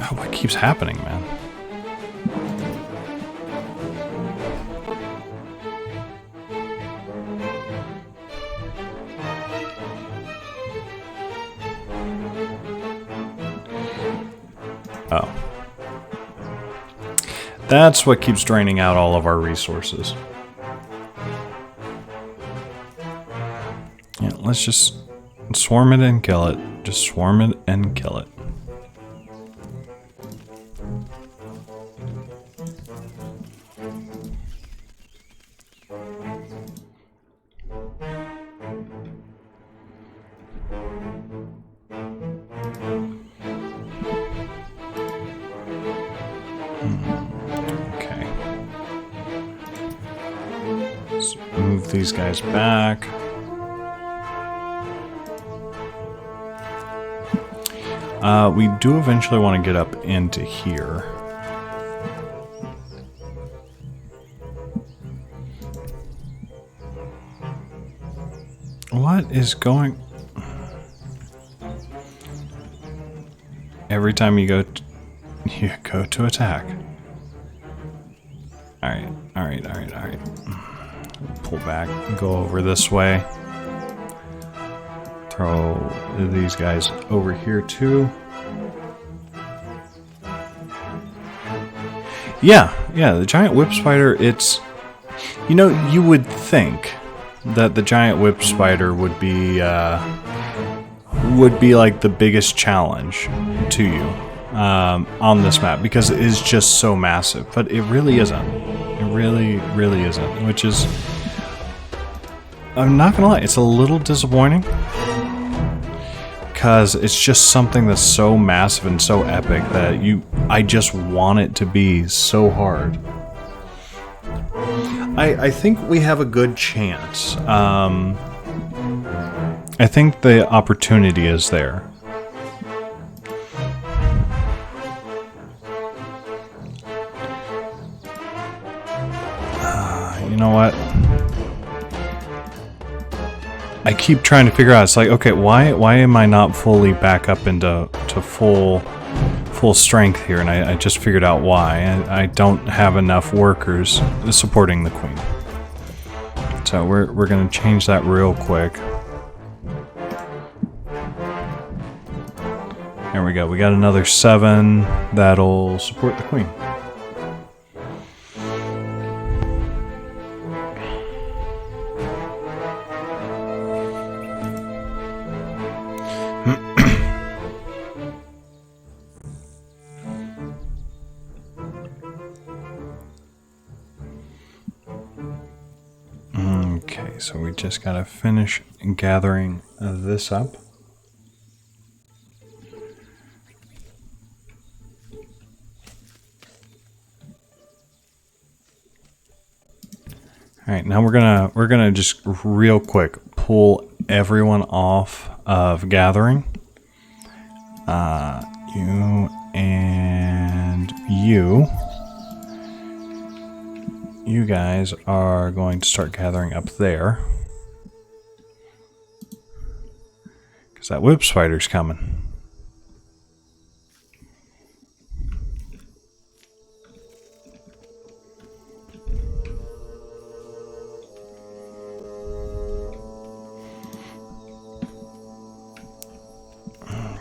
Oh, what keeps happening, man? Oh. That's what keeps draining out all of our resources. Yeah, let's just swarm it and kill it. Just swarm it and kill it. Okay. Let's move these guys back. We do eventually want to get up into here. What is going... Every time you go to attack. Alright. Pull back and go over this way. Throw these guys over here too. Yeah, the giant whip spider, it's... You know, you would think that the giant whip spider would be like the biggest challenge to you on this map, because it is just so massive, but it really isn't. It really isn't, which is... I'm not gonna lie, it's a little disappointing, because it's just something that's so massive and so epic that I just want it to be so hard. I think we have a good chance. I think the opportunity is there. You know what? I keep trying to figure out, it's like, okay, why am I not fully back up into full strength here? And I just figured out why. I don't have enough workers supporting the queen. So we're gonna change that real quick. There we go. We got another 7 that'll support the queen. Okay, so we just gotta finish gathering this up. All right, now we're gonna just real quick pull everyone off of gathering. You and you. You guys are going to start gathering up there. Because that whip spider's coming.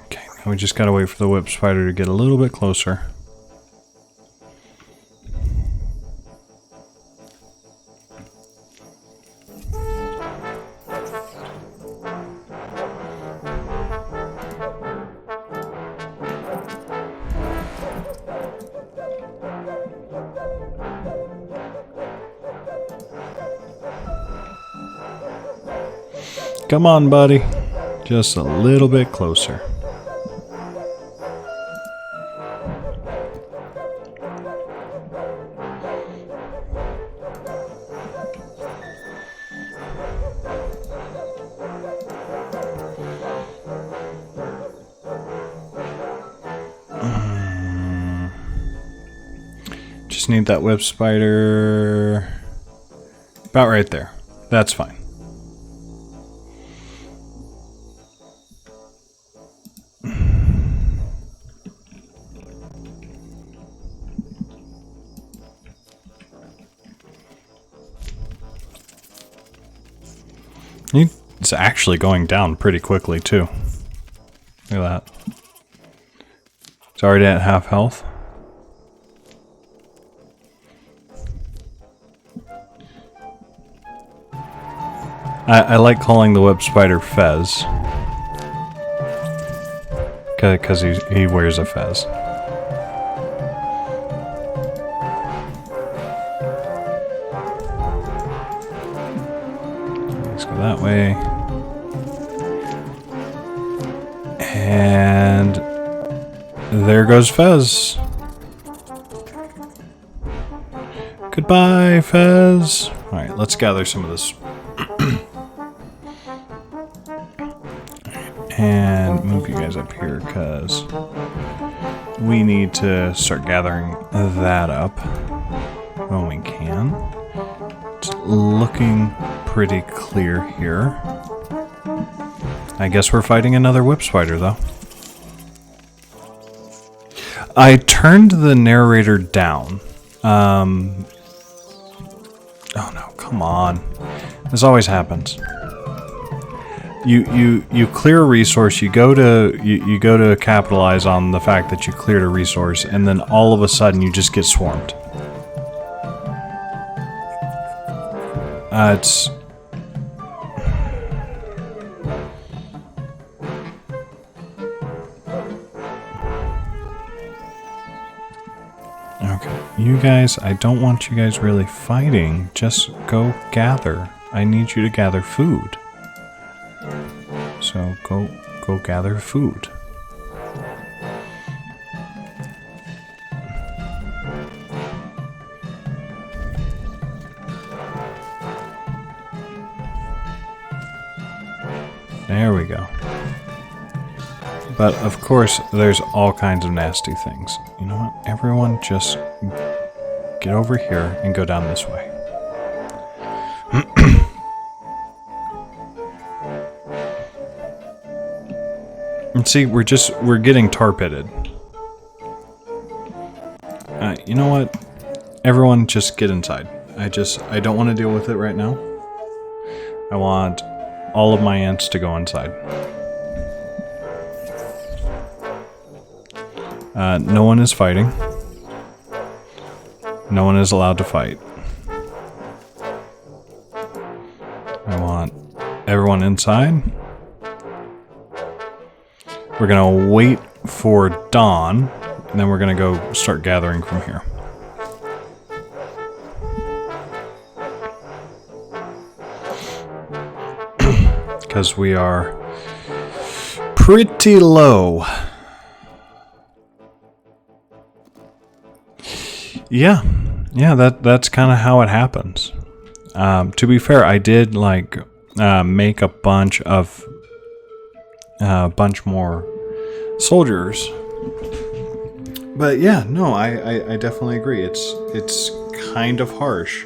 Okay, now we just gotta wait for the whip spider to get a little bit closer. Come on, buddy. Just a little bit closer. Just need that web spider about right there. That's fine. It's actually going down pretty quickly too. Look at that. It's already at half health. I like calling the web spider Fez. Because he wears a fez. Let's go that way. And there goes Fez. Goodbye, Fez. Alright, let's gather some of this. And move you guys up here because we need to start gathering that up when we can. It's looking pretty clear here. I guess we're fighting another whip spider though. I turned the narrator down. Oh no, come on. This always happens. You clear a resource, you go to capitalize on the fact that you cleared a resource, and then all of a sudden you just get swarmed. It's okay. You guys, I don't want you guys really fighting. Just go gather. I need you to gather food. So go gather food. There we go. But of course, there's all kinds of nasty things. You know what? Everyone just get over here and go down this way. And see, we're getting tar pitted. You know what? Everyone just get inside. I don't want to deal with it right now. I want all of my ants to go inside. No one is fighting. No one is allowed to fight. I want everyone inside. We're gonna wait for dawn, and then we're gonna go start gathering from here. Because we are pretty low. Yeah, that's kind of how it happens. To be fair, I did make a bunch more soldiers, but yeah, no, I definitely agree. It's kind of harsh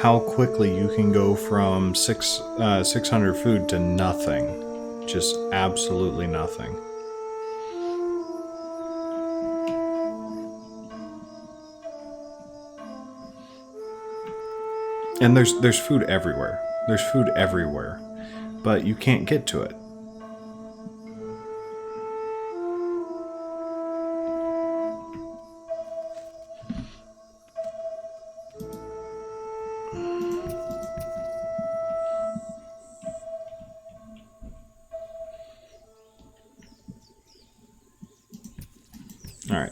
how quickly you can go from 600 food to nothing, just absolutely nothing. And there's food everywhere. There's food everywhere, but you can't get to it. All right.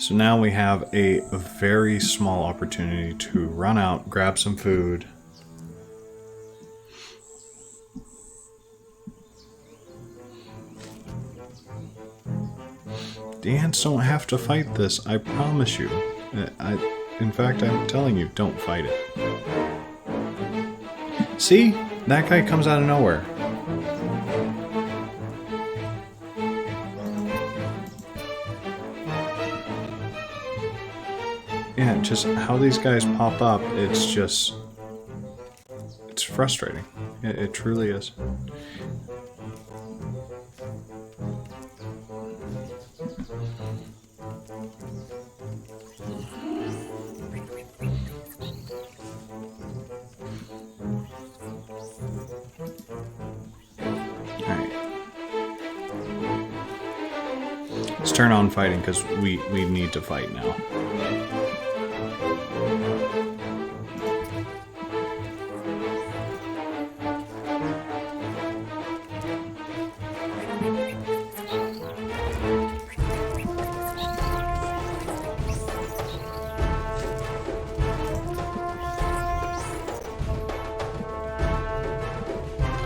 So now we have a very small opportunity to run out, grab some food. The ants don't have to fight this, I promise you. In fact, I'm telling you, don't fight it. See? That guy comes out of nowhere. Yeah, just how these guys pop up, it's frustrating. It truly is. Alright. Let's turn on fighting, because we need to fight now.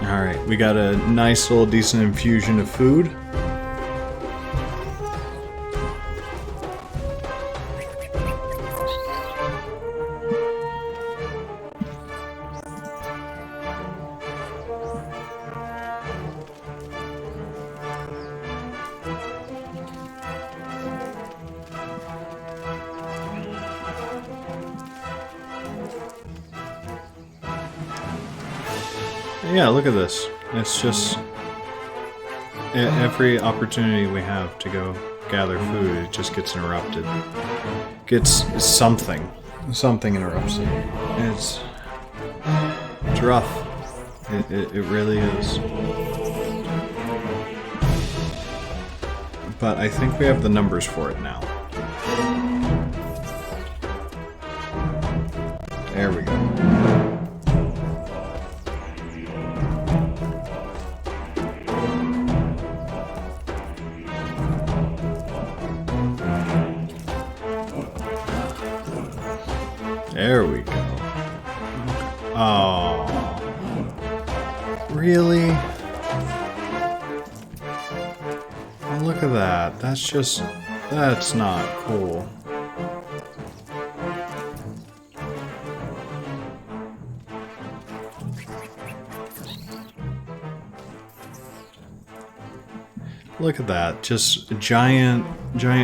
Alright, we got a nice little decent infusion of food. Yeah, look at this. It's just every opportunity we have to go gather food, it just gets interrupted. Gets something interrupts it. It's rough. It really is. But I think we have the numbers for it now. There we go. There we go. Oh. Really? Oh, look at that. That's not cool. Look at that. Just a giant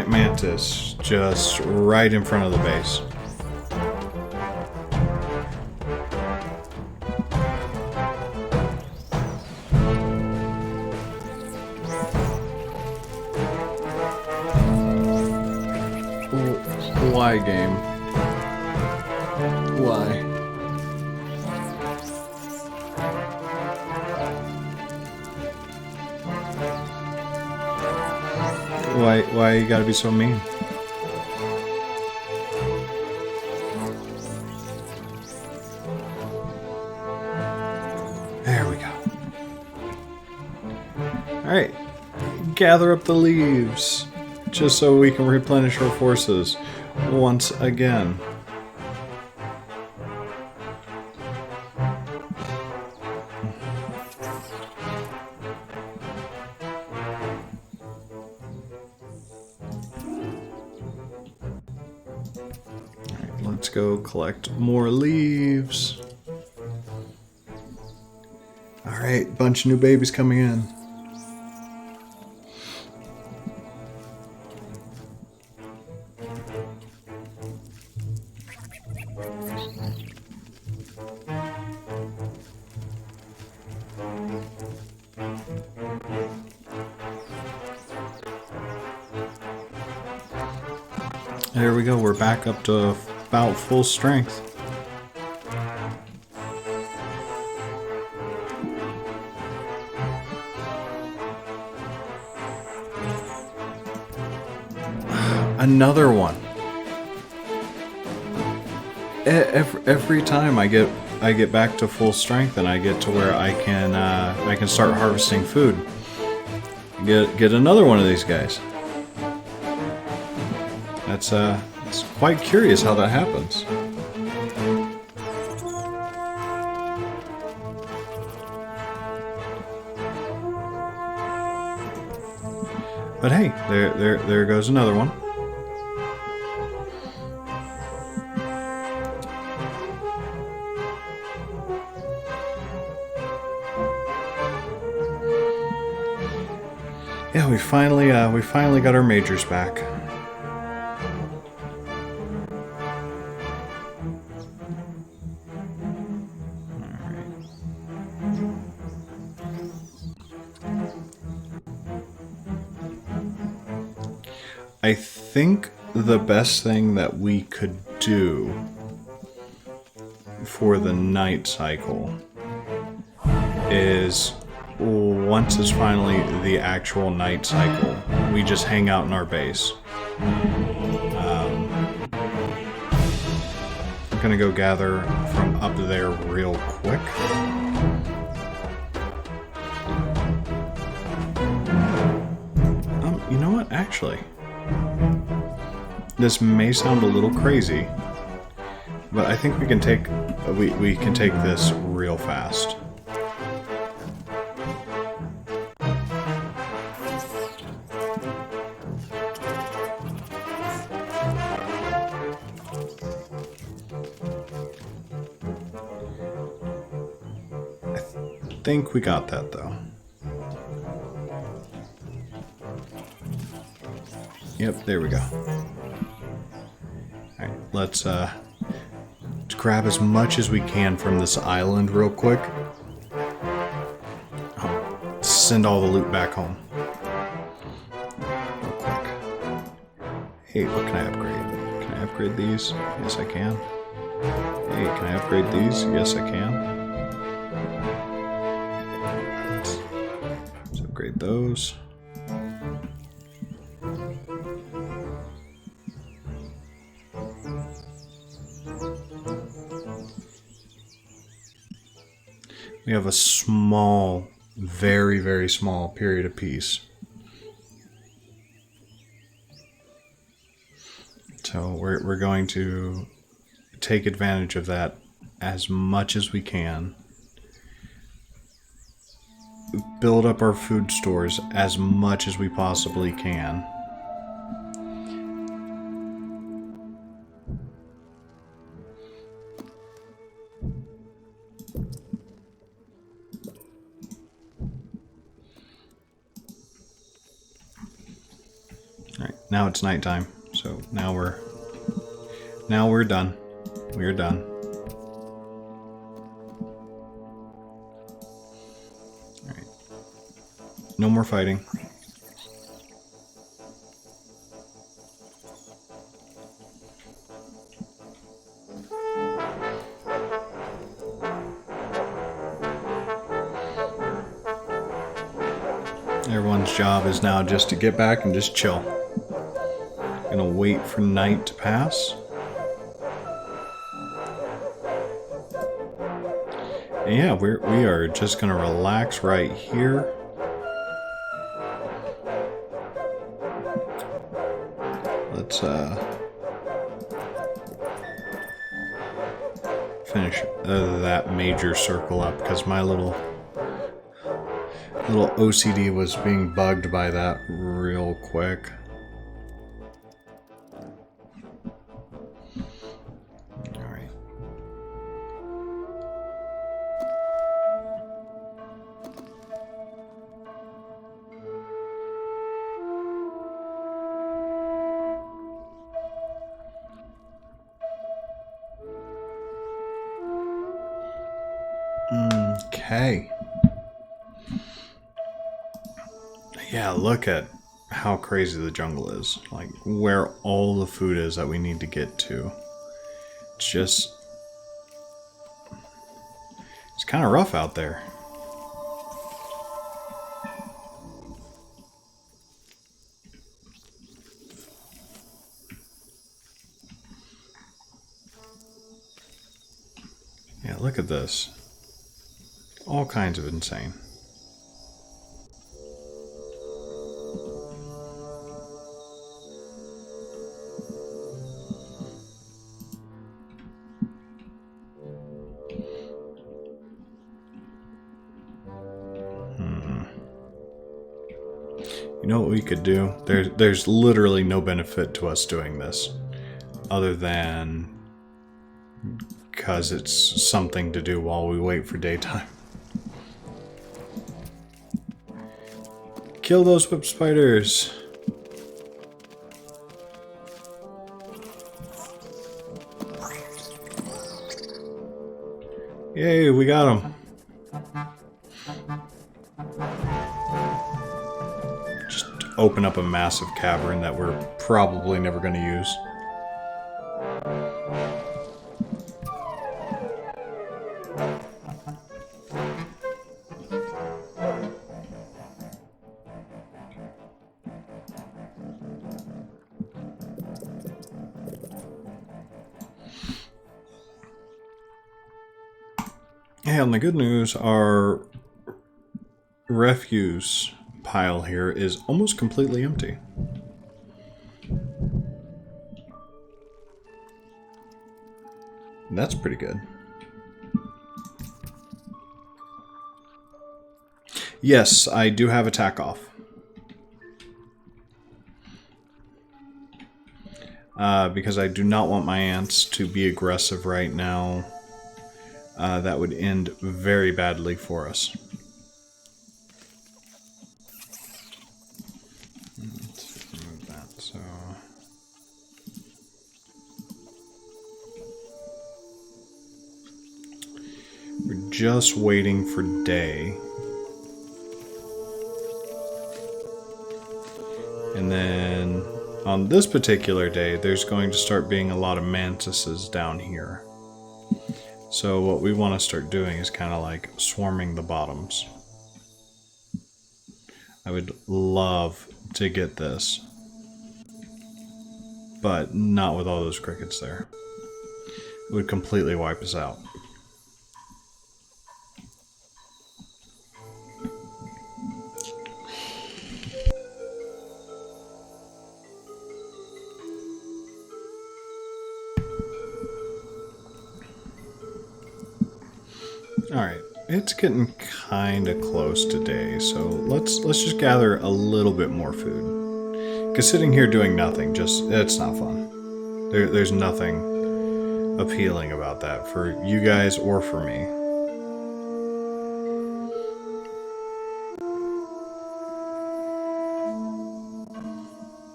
mantis just right in front of the base. Why, game? Why? Why you gotta be so mean? There we go. Alright. Gather up the leaves. Just so we can replenish our forces once again. Alright, let's go collect more leaves. Alright, bunch of new babies coming in. There we go, we're back up to about full strength. Another one. Every time I get back to full strength and I get to where I can start harvesting food. Get another one of these guys. it's quite curious how that happens. But hey, there goes another one. Yeah, we finally got our majors back. I think the best thing that we could do for the night cycle is, once it's finally the actual night cycle, we just hang out in our base. I'm gonna go gather from up there real quick. You know what? Actually, this may sound a little crazy, but I think we can take this real fast. I think we got that though. Yep, there we go. Alright, let's grab as much as we can from this island real quick. Oh, send all the loot back home. Real quick. Hey, what can I upgrade? Can I upgrade these? Yes, I can. Hey, can I upgrade these? Yes, I can. Let's upgrade those. We have a small, very, very small period of peace. So we're going to take advantage of that as much as we can. Build up our food stores as much as we possibly can. Alright, now it's nighttime, so now we're done. We're done. Alright. No more fighting. Everyone's job is now just to get back and just chill. Gonna wait for night to pass. And yeah, we are just gonna relax right here. Let's finish that major circle up, because my little OCD was being bugged by that real quick. Alright. Okay. Yeah, look at how crazy the jungle is. Like, where all the food is that we need to get to. It's kind of rough out there. Yeah, look at this. All kinds of insane. You know what we could do? There's literally no benefit to us doing this. Other than... because it's something to do while we wait for daytime. Kill those whip spiders! Yay, we got him! Just open up a massive cavern that we're probably never going to use. And the good news, our refuse pile here is almost completely empty. That's pretty good. Yes, I do have attack off. Because I do not want my ants to be aggressive right now. That would end very badly for us. Let's remove that. So we're just waiting for day. And then on this particular day, there's going to start being a lot of mantises down here. So what we want to start doing is kind of like swarming the bottoms. I would love to get this, but not with all those crickets there. It would completely wipe us out. Alright, it's getting kind of close to day, so let's just gather a little bit more food. Because sitting here doing nothing, it's not fun. There's nothing appealing about that for you guys or for me.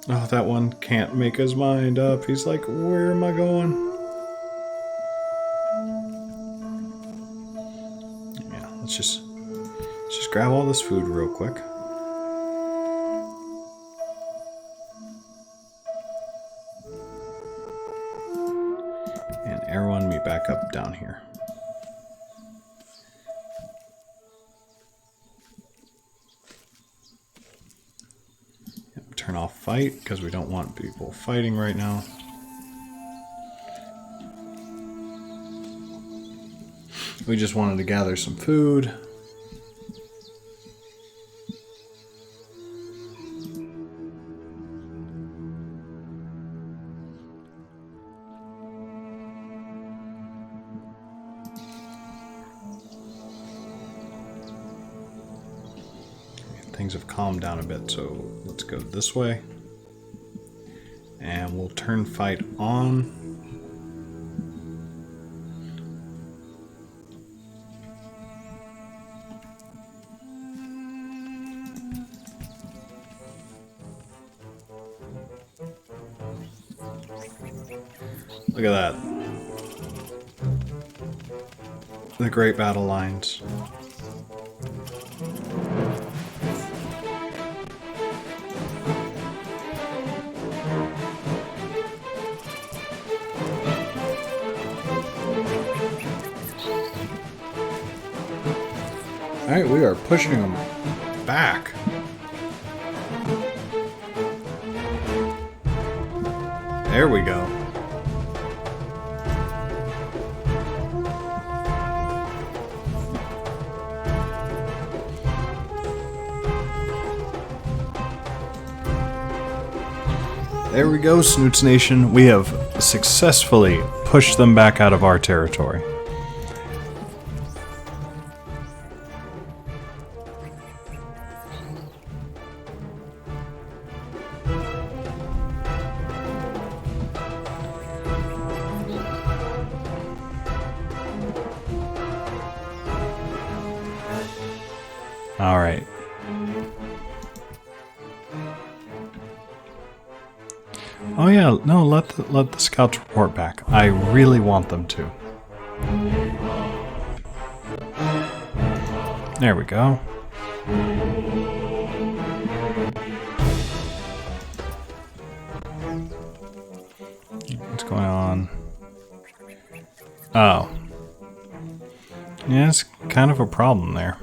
Oh, that one can't make his mind up. He's like, where am I going? Let's just grab all this food real quick. And everyone meet back up down here. Yep, turn off fight, because we don't want people fighting right now. We just wanted to gather some food. Things have calmed down a bit, so let's go this way. And we'll turn fight on. Look at that. The great battle lines. Alright, we are pushing them back. There we go. There we go, Snoots Nation. We have successfully pushed them back out of our territory. All right. Oh yeah, no, let the scouts report back. I really want them to. There we go. What's going on? Oh. Yeah, it's kind of a problem there.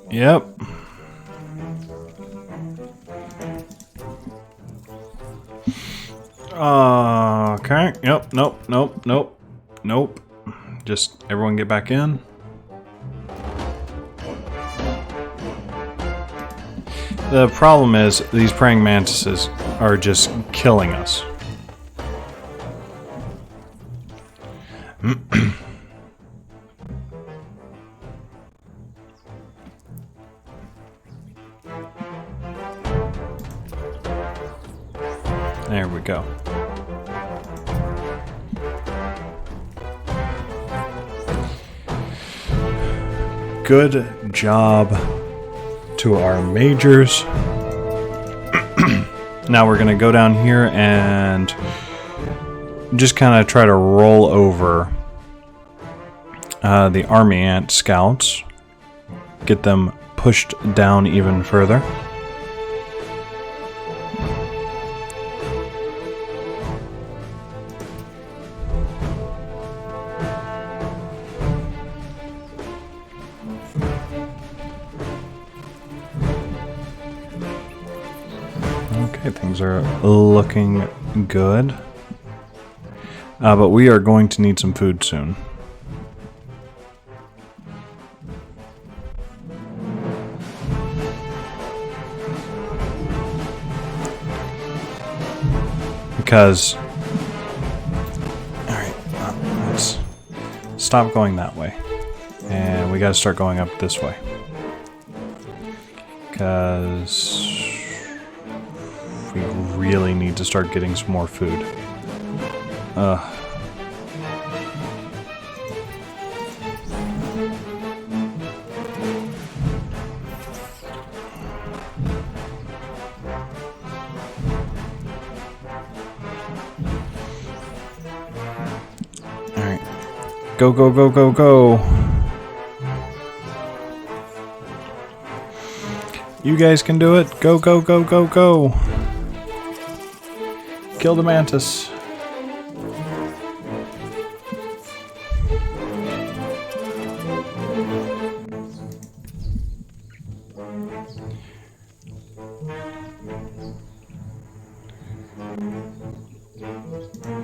Yep. Okay. Yep. Nope. Just everyone get back in. The problem is these praying mantises are just killing us. There we go. Good job to our majors. Now we're going to go down here and just kind of try to roll over the army ant scouts. Get them pushed down even further. Okay, things are looking good. But we are going to need some food soon. Because... Alright, let's stop going that way. And we gotta start going up this way. Because... we really need to start getting some more food. Alright. Go, go, go, go, go! You guys can do it! Go, go, go, go, go! Kill the mantis.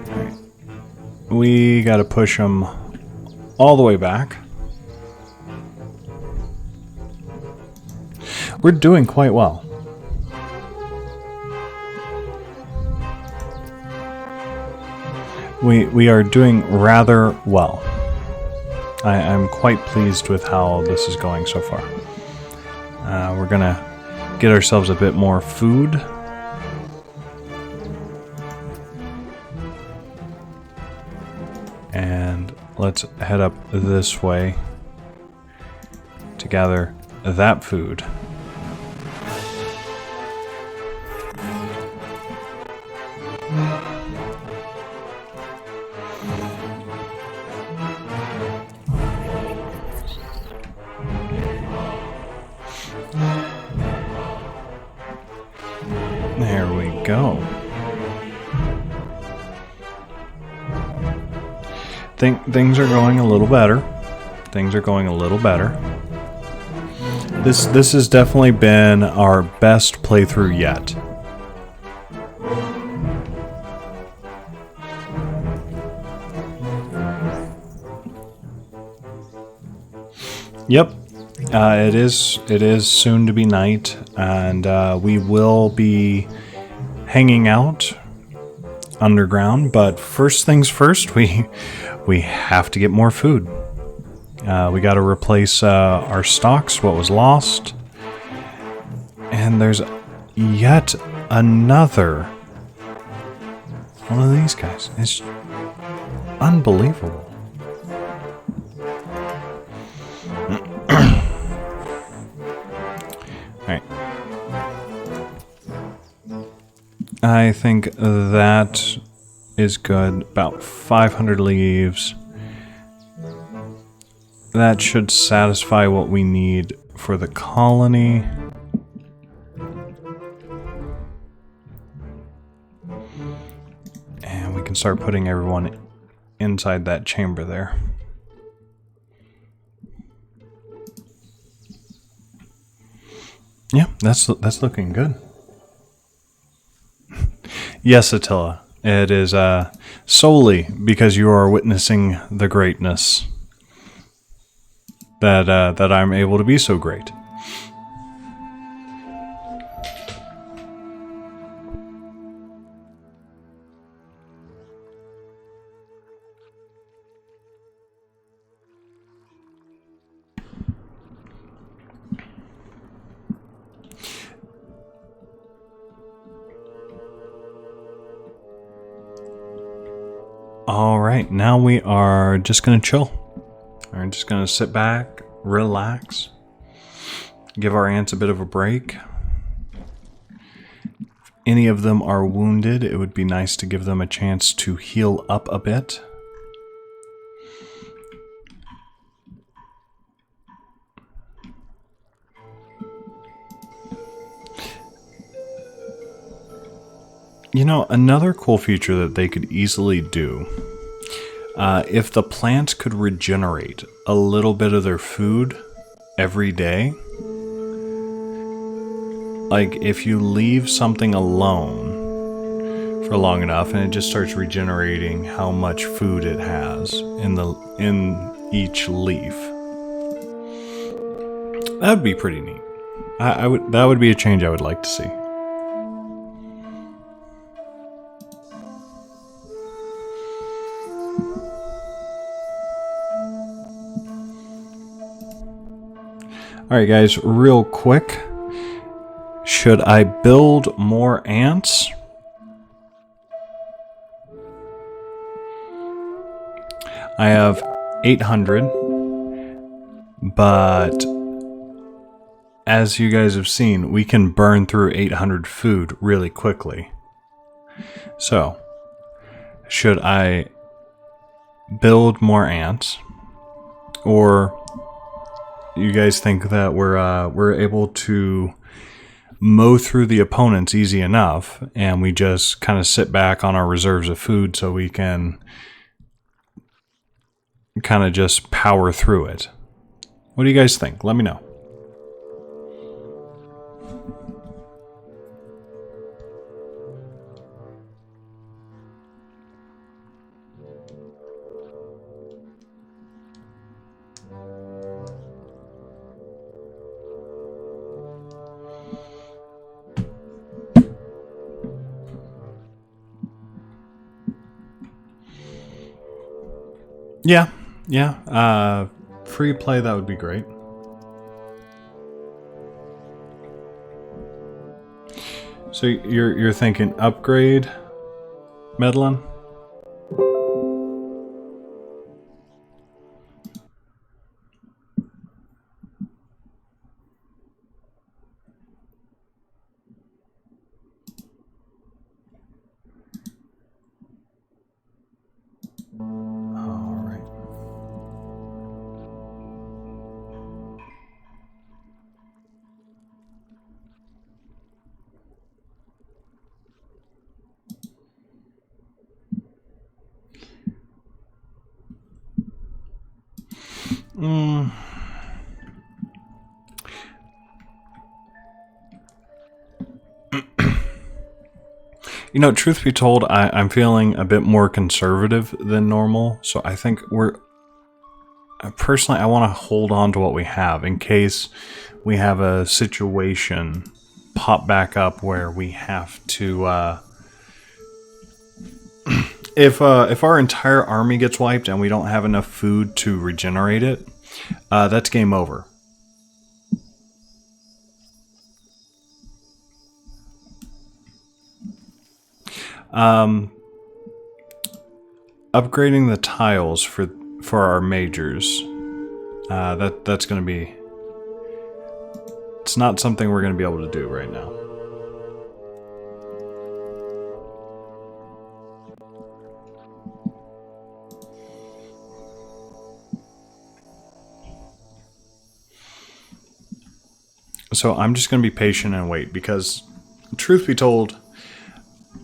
Right. We gotta push them all the way back. We're doing quite well. We are doing rather well. I'm quite pleased with how this is going so far. We're gonna get ourselves a bit more food. And let's head up this way to gather that food. There we go. Things are going a little better. Things are going a little better. This has definitely been our best playthrough yet. Yep. It is soon to be night, and we will be hanging out underground. But first things first, we have to get more food. We got to replace our stocks, what was lost, and there's yet another one of these guys. It's unbelievable. I think that is good. About 500 leaves. That should satisfy what we need for the colony. And we can start putting everyone inside that chamber there. Yeah, that's looking good. Yes, Attila, it is solely because you are witnessing the greatness that I'm able to be so great. All right, now we are just going to chill. We're just going to sit back, relax, give our ants a bit of a break. If any of them are wounded, it would be nice to give them a chance to heal up a bit. You know, another cool feature that they could easily do, if the plants could regenerate a little bit of their food every day, like if you leave something alone for long enough and it just starts regenerating how much food it has in each leaf, that would be pretty neat. That would be a change I would like to see. Alright guys, real quick, should I build more ants? I have 800, but as you guys have seen, we can burn through 800 food really quickly. So, should I build more ants, or you guys think that we're able to mow through the opponents easy enough, and we just kind of sit back on our reserves of food so we can kind of just power through it? What do you guys think? Let me know. Yeah. Free play, that would be great. So you're thinking upgrade, Medlin? You know, truth be told, I'm feeling a bit more conservative than normal, so I think personally, I want to hold on to what we have in case we have a situation pop back up where we have to, if our entire army gets wiped and we don't have enough food to regenerate it, that's game over. Upgrading the tiles for our majors, that's going to be... It's not something we're going to be able to do right now. So I'm just going to be patient and wait because, truth be told,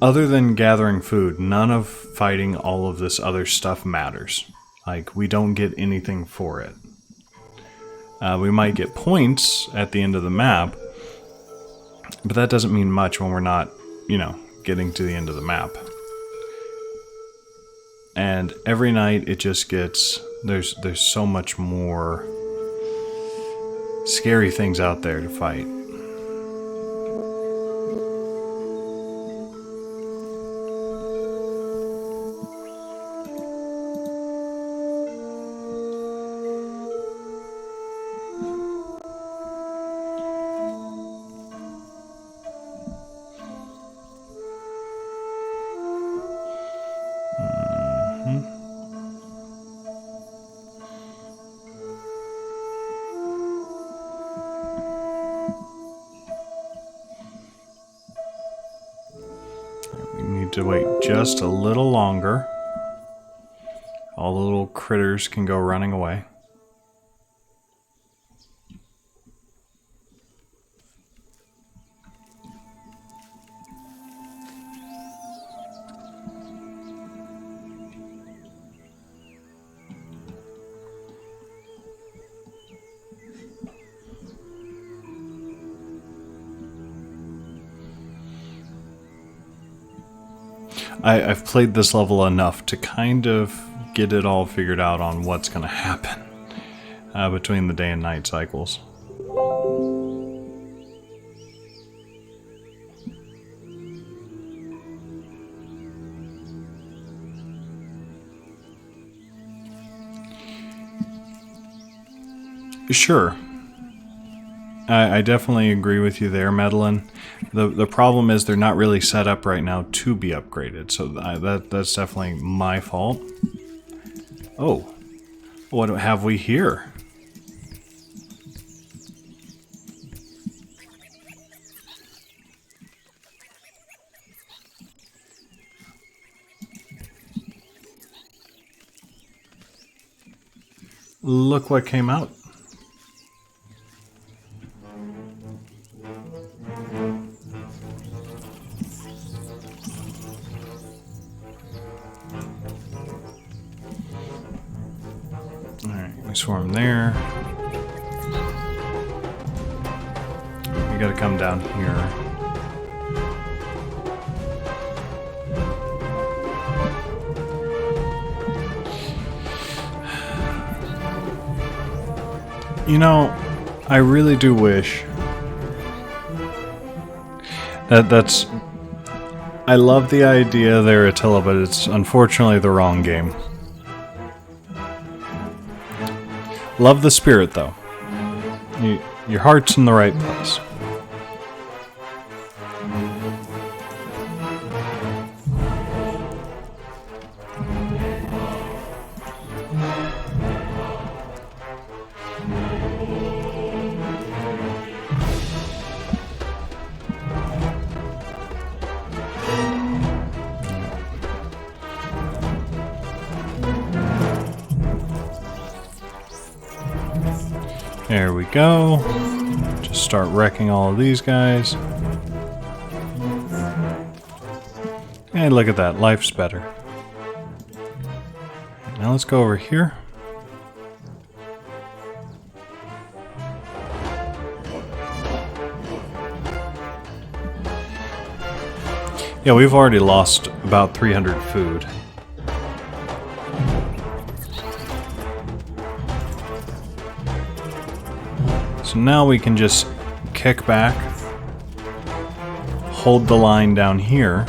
other than gathering food, none of fighting all of this other stuff matters. Like, we don't get anything for it. We might get points at the end of the map, but that doesn't mean much when we're not, getting to the end of the map. And every night it just gets... There's so much more scary things out there to fight. To wait just a little longer. All the little critters can go running away. I've played this level enough to kind of get it all figured out on what's going to happen between the day and night cycles. Sure. I definitely agree with you there, Madeline. The problem is they're not really set up right now to be upgraded, so that's definitely my fault. Oh, what have we here? Look what came out. Swarm there. You gotta come down here. I really do wish that's... I love the idea there, Attila, but it's unfortunately the wrong game. Love the spirit, though. Your heart's in the right place. There we go. Just start wrecking all of these guys. And look at that, life's better. Now let's go over here. Yeah, we've already lost about 300 food. So now we can just kick back, hold the line down here,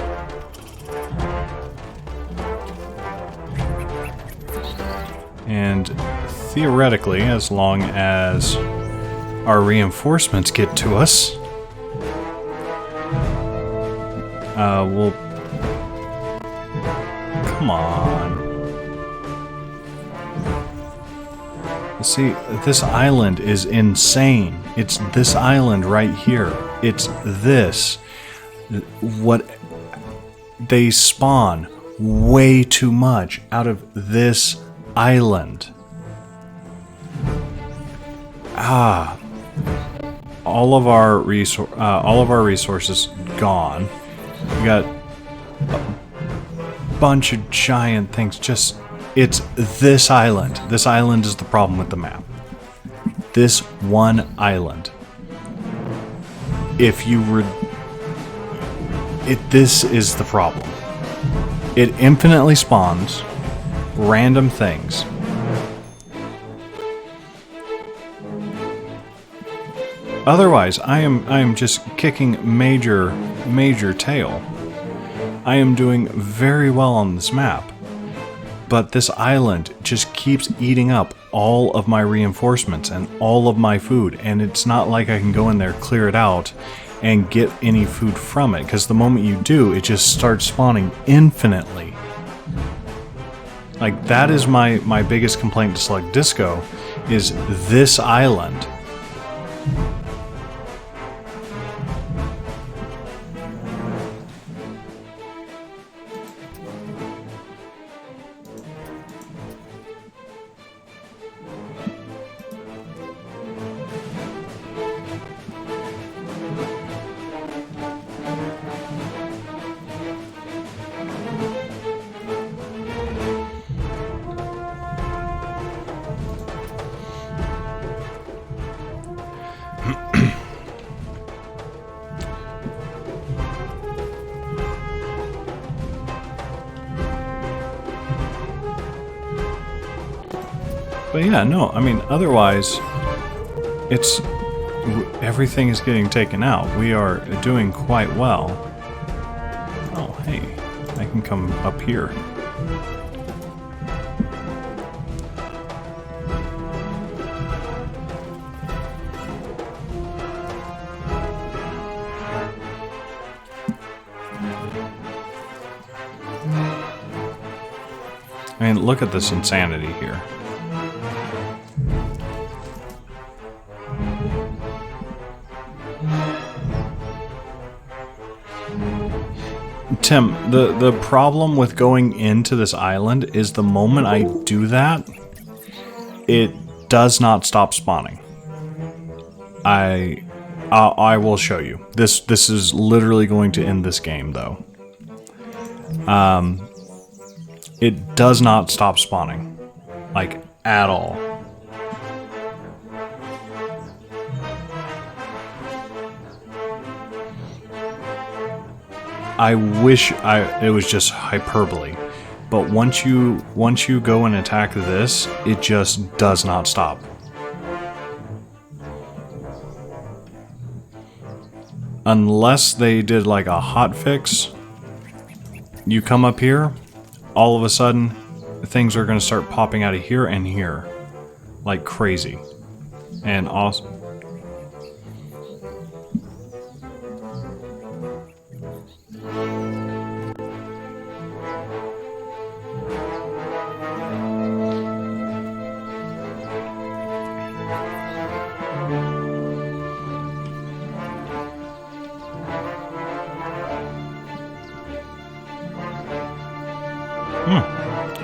and theoretically, as long as our reinforcements get to us, we'll... Come on. See, this island is insane. It's this island right here. It's this. What... They spawn way too much out of this island. all of our resources gone. We got a bunch of giant things. Just, it's this island. This island is the problem with the map. This one island. If you were... this is the problem. It infinitely spawns random things. Otherwise, I am just kicking major tail. I am doing very well on this map. But this island just keeps eating up all of my reinforcements and all of my food, and it's not like I can go in there, clear it out, and get any food from it, because the moment you do, it just starts spawning infinitely. Like, that is my biggest complaint to Slug Disco, is this island. But yeah, no, I mean, otherwise, it's... everything is getting taken out. We are doing quite well. Oh, hey, I can come up here. I mean, look at this insanity here. Tim, the problem with going into this island is the moment I do that, it does not stop spawning. I will show you. This is literally going to end this game, though. It does not stop spawning, like, at all. I wish it was just hyperbole, but once you go and attack this, it just does not stop. Unless they did like a hot fix, you come up here, all of a sudden, things are going to start popping out of here and here, like crazy, and awesome.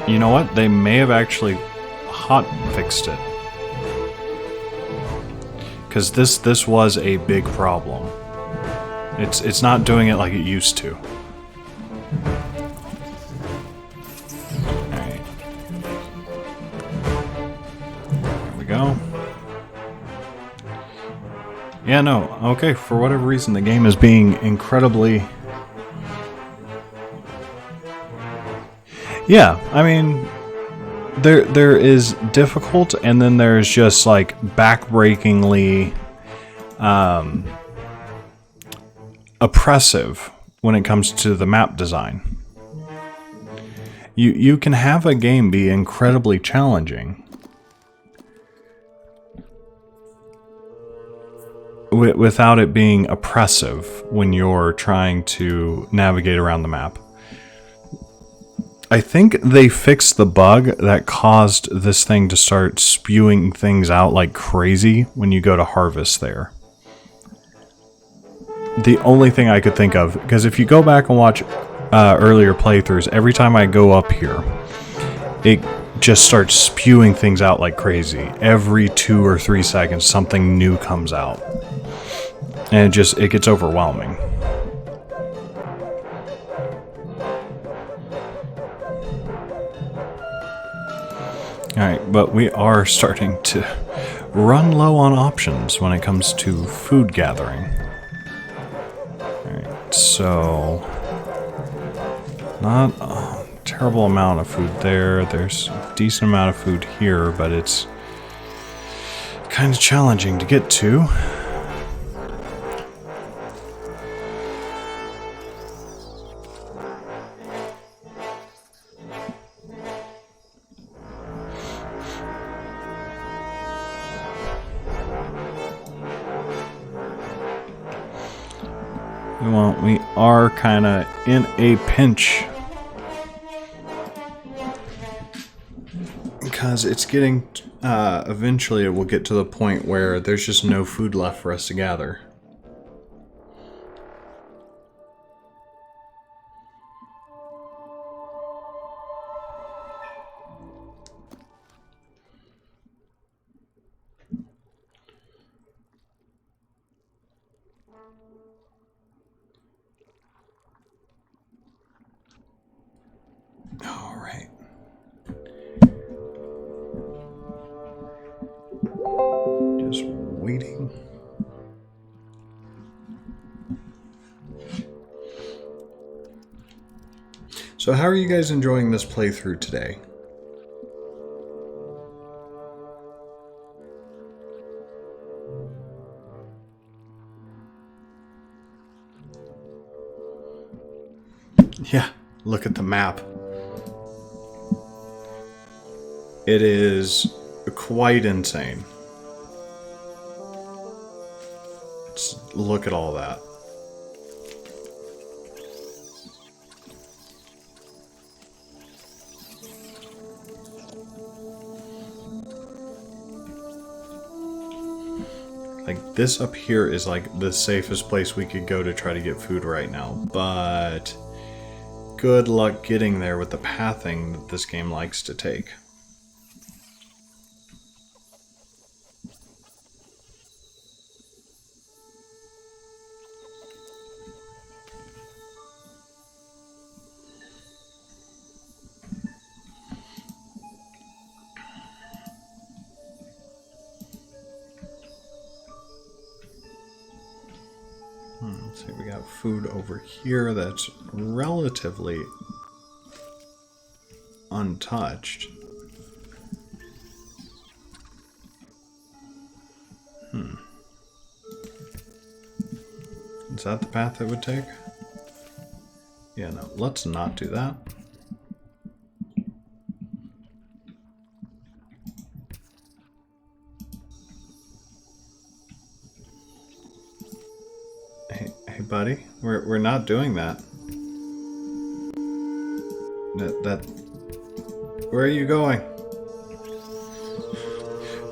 You know what? They may have actually hot fixed it. Because this was a big problem. It's not doing it like it used to. Alright. There we go. Yeah, no. Okay, for whatever reason, the game is being incredibly... Yeah, I mean, there is difficult, and then there's just like backbreakingly oppressive when it comes to the map design. You can have a game be incredibly challenging without it being oppressive when you're trying to navigate around the map. I think they fixed the bug that caused this thing to start spewing things out like crazy when you go to harvest there. The only thing I could think of, because if you go back and watch earlier playthroughs, every time I go up here, it just starts spewing things out like crazy. Every 2 or 3 seconds, something new comes out. And it gets overwhelming. Alright, but we are starting to run low on options when it comes to food gathering. Alright, so not a terrible amount of food there. There's a decent amount of food here, but it's kind of challenging to get to. Well, we are kind of in a pinch. Because it's getting... eventually it will get to the point where there's just no food left for us to gather. All right. Just waiting. So how are you guys enjoying this playthrough today? Yeah, look at the map. It is quite insane. Just look at all that. Like, this up here is like the safest place we could go to try to get food right now, but good luck getting there with the pathing that this game likes to take. Let's see, we got food over here that's relatively untouched. Is that the path it would take? Yeah, no, let's not do that. Hey buddy, we're not doing that. Where are you going?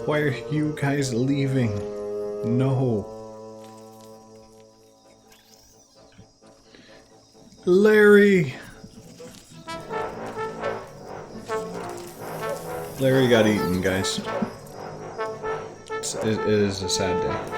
Why are you guys leaving? No. Larry! Larry got eaten, guys. It is a sad day.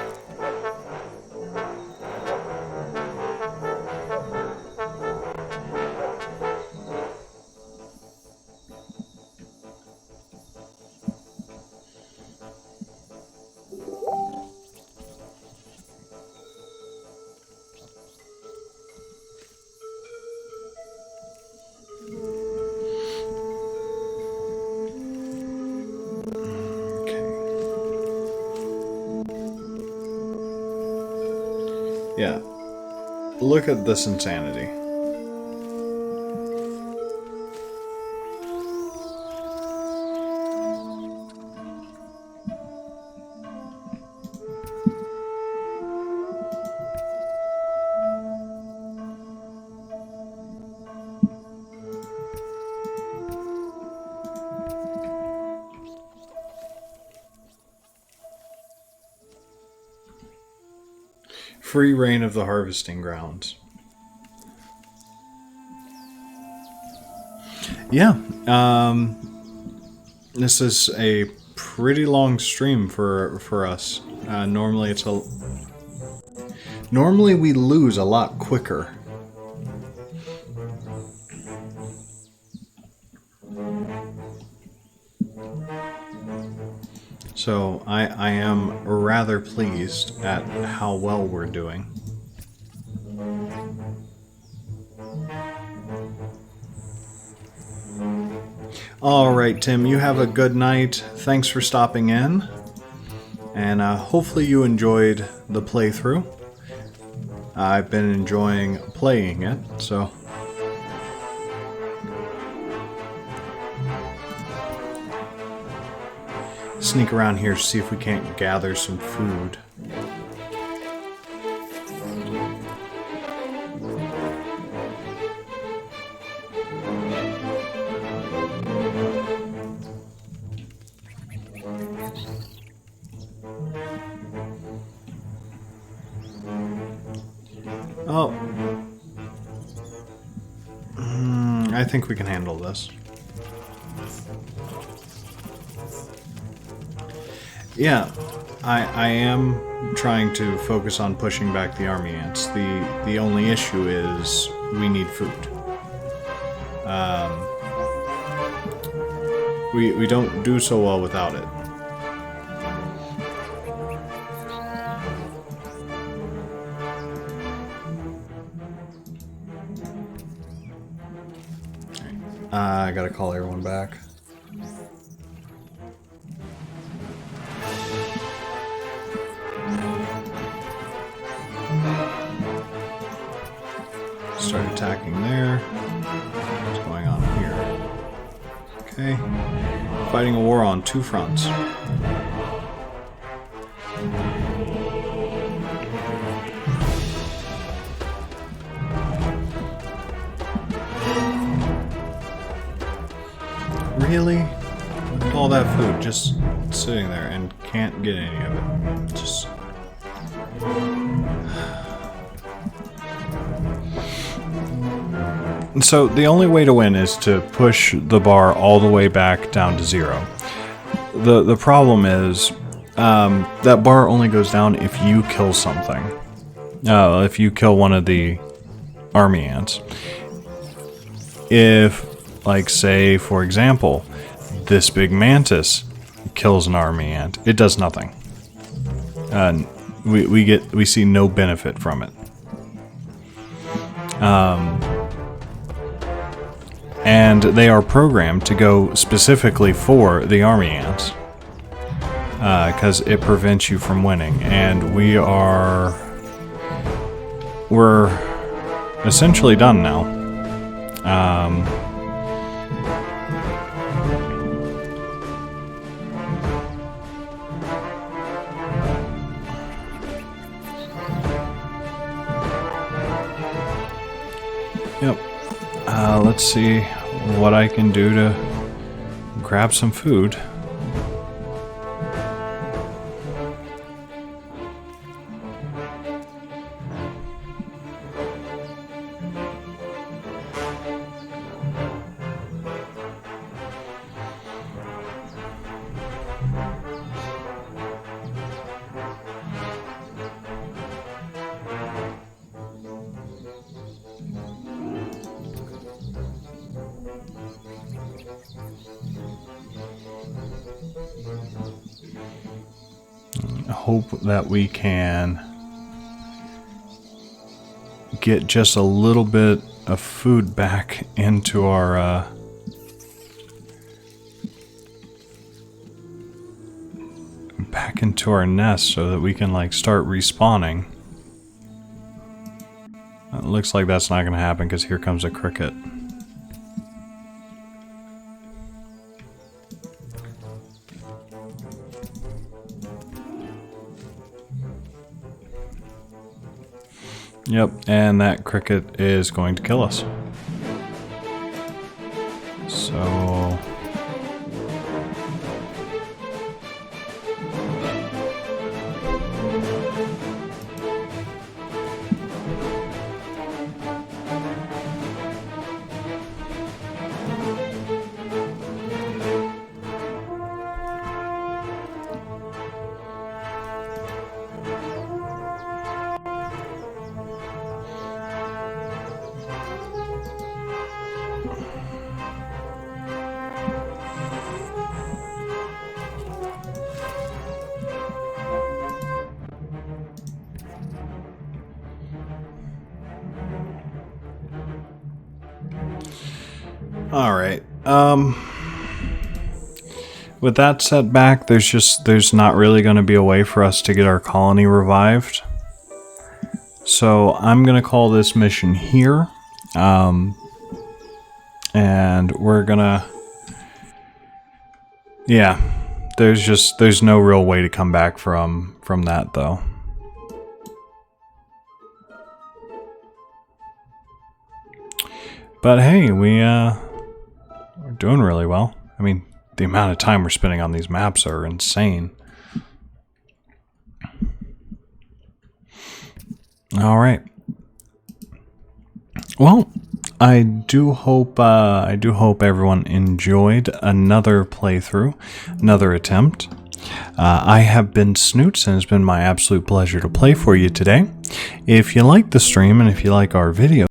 Yeah. Look at this insanity. Free reign of the harvesting grounds. Yeah, this is a pretty long stream for us. Normally it's a... Normally we lose a lot quicker. So I am rather pleased at how well we're doing. Alright, Tim, you have a good night. Thanks for stopping in. And hopefully you enjoyed the playthrough. I've been enjoying playing it, so... Sneak around here, see if we can't gather some food. Oh. I think we can handle this. Yeah, I am trying to focus on pushing back the army ants. The only issue is we need food. We don't do so well without it. I gotta call everyone back. Start attacking there. What's going on here? Okay. Fighting a war on two fronts. Really? All that food just sitting there and can't get any of it. Just... So the only way to win is to push the bar all the way back down to 0. The problem is that bar only goes down if you kill something. If you kill one of the army ants. If, like, say, for example, this big mantis kills an army ant, it does nothing. We see no benefit from it. And they are programmed to go specifically for the army ants. Because it prevents you from winning. And we're essentially done now. Yep. Let's see what I can do to grab some food. Hope that we can get just a little bit of food back into our nest so that we can like start respawning. It looks like that's not going to happen because here comes a cricket. Yep, and that cricket is going to kill us. So... Alright, with that setback, there's not really going to be a way for us to get our colony revived. So I'm going to call this mission here. And we're gonna... Yeah, there's no real way to come back from that, though. But hey, we're doing really well. I mean, the amount of time we're spending on these maps are insane. Alright. Well, I do hope everyone enjoyed another playthrough, another attempt. I have been Snoots, and it's been my absolute pleasure to play for you today. If you like the stream and if you like our videos,